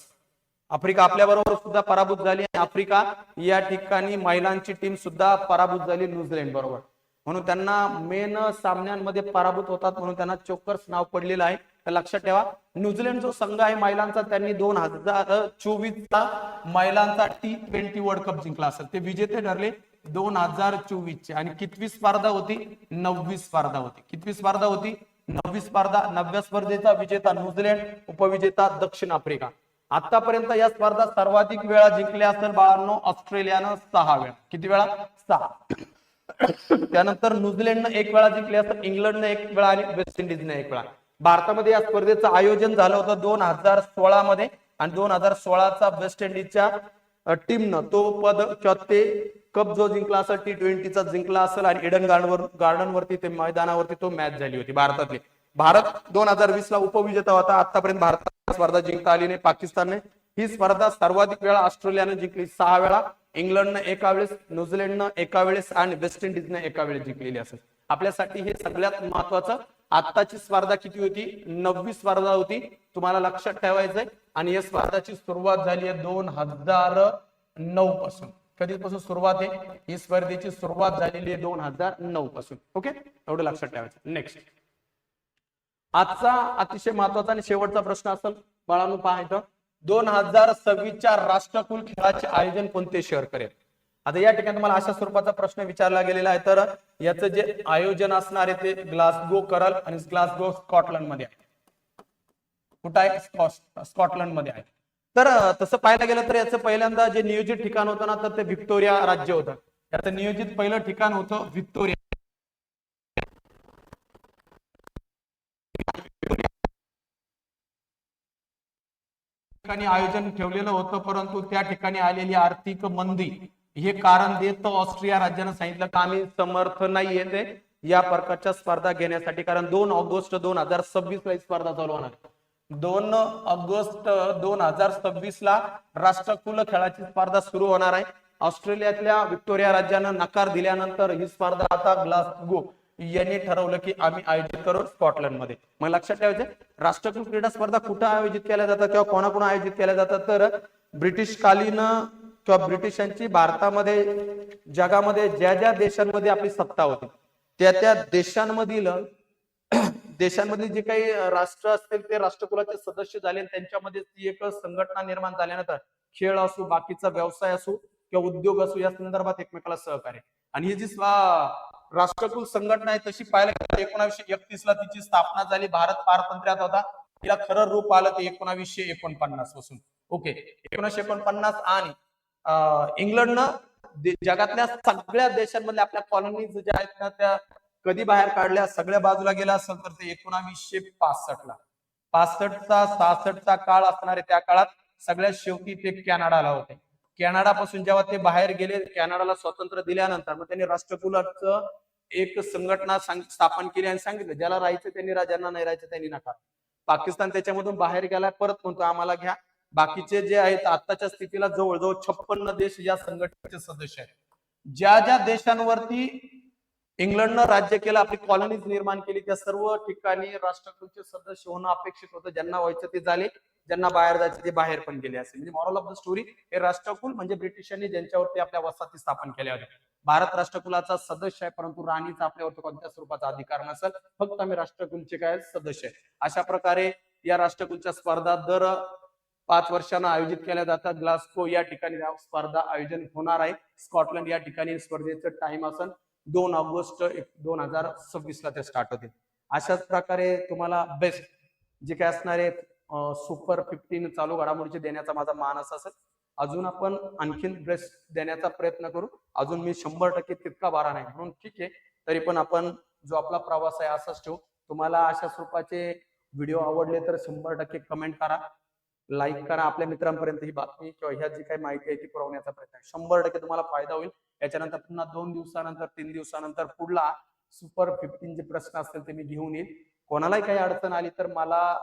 आफ्रिका आपल्याबरोबर सुद्धा पराभूत झाली. आफ्रिका या ठिकाणी महिलांची टीम सुद्धा पराभूत झाली न्यूझीलंड बरोबर. म्हणून त्यांना मेन सामन्यांमध्ये पराभूत होतात म्हणून त्यांना चोकर्स नाव पडलेलं आहे. तर लक्षात ठेवा, न्यूझीलंड जो संघ आहे महिलांचा, त्यांनी 2024चा महिलांचा T20 वर्ल्ड कप जिंकला असेल. ते विजेते ठरले 2024चे. आणि कितवी स्पर्धा होती? 9वी स्पर्धा होती. कितवी स्पर्धा होती? 9वी स्पर्धा. 9व्या स्पर्धेचा विजेता न्यूझीलंड, उपविजेता दक्षिण आफ्रिका. आतापर्यंत या स्पर्धा सर्वाधिक वेळा जिंकल्या असेल बाळांनो ऑस्ट्रेलियानं 6 वेळा. किती वेळा? 6. त्यानंतर न्यूझीलंडनं 1 वेळा जिंकली असेल, इंग्लंडनं 1 वेळा आणि वेस्ट इंडिजनं 1 वेळा. भारतामध्ये या स्पर्धेचं आयोजन झालं होतं 2016 मध्ये आणि 2016चा वेस्ट इंडिजच्या टीमनं तो पद किंवा ते कप जो जिंकला असेल T20चा जिंकला असेल आणि ईडन गार्डन वरती ते मैदानावरती तो मॅच झाली होती भारतातली. भारत 2020 ला उपविजेता होता. आतापर्यंत भारताला स्पर्धा जिंकता आली नाही. पाकिस्तानने ही स्पर्धा सर्वाधिक वेळा ऑस्ट्रेलियानं जिंकली 6 वेळा, इंग्लंडनं एका वेळेस, न्यूझीलंडनं एका वेळेस आणि वेस्ट इंडिजनं एका वेळेस जिंकलेली असेल. आपल्यासाठी हे सगळ्यात महत्वाचं. आताची स्पर्धा किती होती? 9वी स्पर्धा होती. तुम्हाला लक्षात ठेवायचंय. आणि या स्पर्धाची सुरुवात झाली आहे 2009 पासून. कधीपासून सुरुवात आहे? ही स्पर्धेची सुरुवात झालेली आहे 2009 पासून. ओके, एवढं लक्षात ठेवायचं. नेक्स्ट, आजचा अतिशय महत्वाचा आणि शेवटचा प्रश्न असेल बाळांनो, पाहायचं 2026च्या राष्ट्रकुल खेळाचे आयोजन कोणते शहर करेल? आता या ठिकाणी तुम्हाला अशा स्वरूपाचा प्रश्न विचारला गेलेला आहे. तर याचं जे आयोजन असणार आहे ते ग्लासगो करल आणि ग्लासगो स्कॉटलंड मध्ये आहे. कुठं आहे? स्कॉटलंड मध्ये आहे. तर तसं पाहायला गेलं तर याचं पहिल्यांदा जे नियोजित ठिकाण होतं ना, तर ते व्हिक्टोरिया राज्य होतं. याचं नियोजित पहिलं ठिकाण होतं व्हिक्टोरिया. ठिकाणी आयोजन ठेवलेलं होतं, परंतु त्या ठिकाणी आलेली आर्थिक मंदी हे कारण देत ऑस्ट्रिया राज्यानं सांगितलं की आम्ही समर्थ नाहीये ते या प्रकारच्या स्पर्धा घेण्यासाठी. कारण 2 ऑगस्ट 2026 ला स्पर्धा चालू होणार. 2 ऑगस्ट 2026 ला राष्ट्रकुल खेळाची स्पर्धा सुरू होणार आहे. ऑस्ट्रेलियातल्या व्हिक्टोरिया राज्यानं नकार दिल्यानंतर ही स्पर्धा आता ग्लासगो यांनी ठरवलं की आम्ही आयोजित करू स्कॉटलंड मध्ये. मग लक्षात ठेवायचं, राष्ट्रकुल क्रीडा स्पर्धा कुठं आयोजित केल्या जातात किंवा कोणाकोण आयोजित केल्या जातात? तर ब्रिटिशकालीन किंवा ब्रिटिशांची भारतामध्ये, जगामध्ये ज्या ज्या देशांमध्ये आपली सत्ता होती त्या त्या देशांमधील जे काही राष्ट्र असतील ते राष्ट्रकुलाचे सदस्य झाले. त्यांच्यामध्ये ती एक संघटना निर्माण झाल्यानंतर खेळ असो, बाकीचा व्यवसाय असो किंवा उद्योग असो, या संदर्भात एकमेकाला सहकार्य. आणि ही जी राष्ट्रकुल संघटना आहे तशी पाहायला गेलं 1931 ला तिची स्थापना झाली. भारत पारतंत्र्यात होता. तिला खरं रूप आलं ते 1949 पासून. ओके, 1949. आणि इंग्लंडनं जगातल्या सगळ्या देशांमधल्या आपल्या कॉलनीज ज्या आहेत ना त्या कधी बाहेर काढल्या, सगळ्या बाजूला गेला असेल तर ते 1965 ला. 65चा 66चा काळ असणारे त्या काळात सगळ्यात शेवटी ते कॅनडाला होते. कॅनडापासून जेव्हा ते बाहेर गेले, कॅनडाला स्वातंत्र्य दिल्यानंतर मग त्यांनी राष्ट्रकुलाचं एक संघटना स्थापन केली आणि सांगितलं ज्याला राहायचं त्यांनी राहा, ज्यांना नाही राहायचं त्यांनी नका. पाकिस्तान त्याच्यामधून बाहेर गेला, परत म्हणतो आम्हाला घ्या. बाकीचे जे आहेत आताच्या स्थितीला जवळजवळ 56 देश या संघटनेचे सदस्य आहेत. ज्या ज्या देशांवरती इंग्लंडनं राज्य केलं, आपली कॉलनीज निर्माण केली, त्या सर्व ठिकाणी राष्ट्रकुलचे सदस्य होणं अपेक्षित होतं. ज्यांना व्हायचं ते झाले, ज्यांना बाहेर जायचे ते बाहेर पण गेले असेल. म्हणजे मॉरल ऑफ द स्टोरी, हे राष्ट्रकुल म्हणजे ब्रिटिशांनी ज्यांच्यावरती आपल्या वसाहती स्थापन केल्या होत्या. भारत राष्ट्रकुलाचा सदस्य आहे, परंतु राणीचा आपल्यावरती कोणत्या स्वरूपाचा अधिकार नसेल, फक्त आम्ही राष्ट्रकुलचे काय सदस्य आहे. अशा प्रकारे या राष्ट्रकुलच्या स्पर्धा दर 5 वर्षांना आयोजित केल्या जातात. ग्लासगो या ठिकाणी स्पर्धा आयोजन होणार आहे. स्कॉटलंड या ठिकाणी स्पर्धेचं टाइम असेल 2 ऑगस्ट 2026 ला ते स्टार्ट होते. अशाच प्रकारे तुम्हाला बेस्ट जे काय असणारे सुपर 15 चालू घडामोडीचे देण्याचा माझा मानस असेल. अजून आपण आणखीन बेस्ट देण्याचा प्रयत्न करू. अजून मी 100% तितका बारा नाही, म्हणून ठीक आहे. तरी पण आपण जो आपला प्रवास आहे असाच ठेवू. तुम्हाला अशा स्वरूपाचे व्हिडिओ आवडले तर 100% कमेंट करा, लाईक करा. आपल्या मित्रांपर्यंत ही बातमी किंवा ह्या जी काही माहिती आहे ती पुरवण्याचा प्रयत्न आहे. 100% तुम्हाला फायदा होईल. याच्यानंतर पुन्हा 2 दिवसानंतर 3 दिवसानंतर पुढला सुपर 15 जे प्रश्न असतील ते मी घेऊन येईल. कोणालाही काही अडचण आली तर मला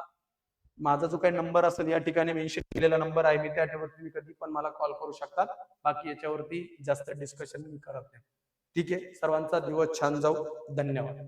माझा जो काही नंबर असेल या ठिकाणी मेन्शन केलेला नंबर आहे, मी त्याच्यावरती तुम्ही कधी पण मला कॉल करू शकता. बाकी याच्यावरती जास्त डिस्कशन मी करत नाही. ठीक आहे, सर्वांचा दिवस छान जाऊ. धन्यवाद.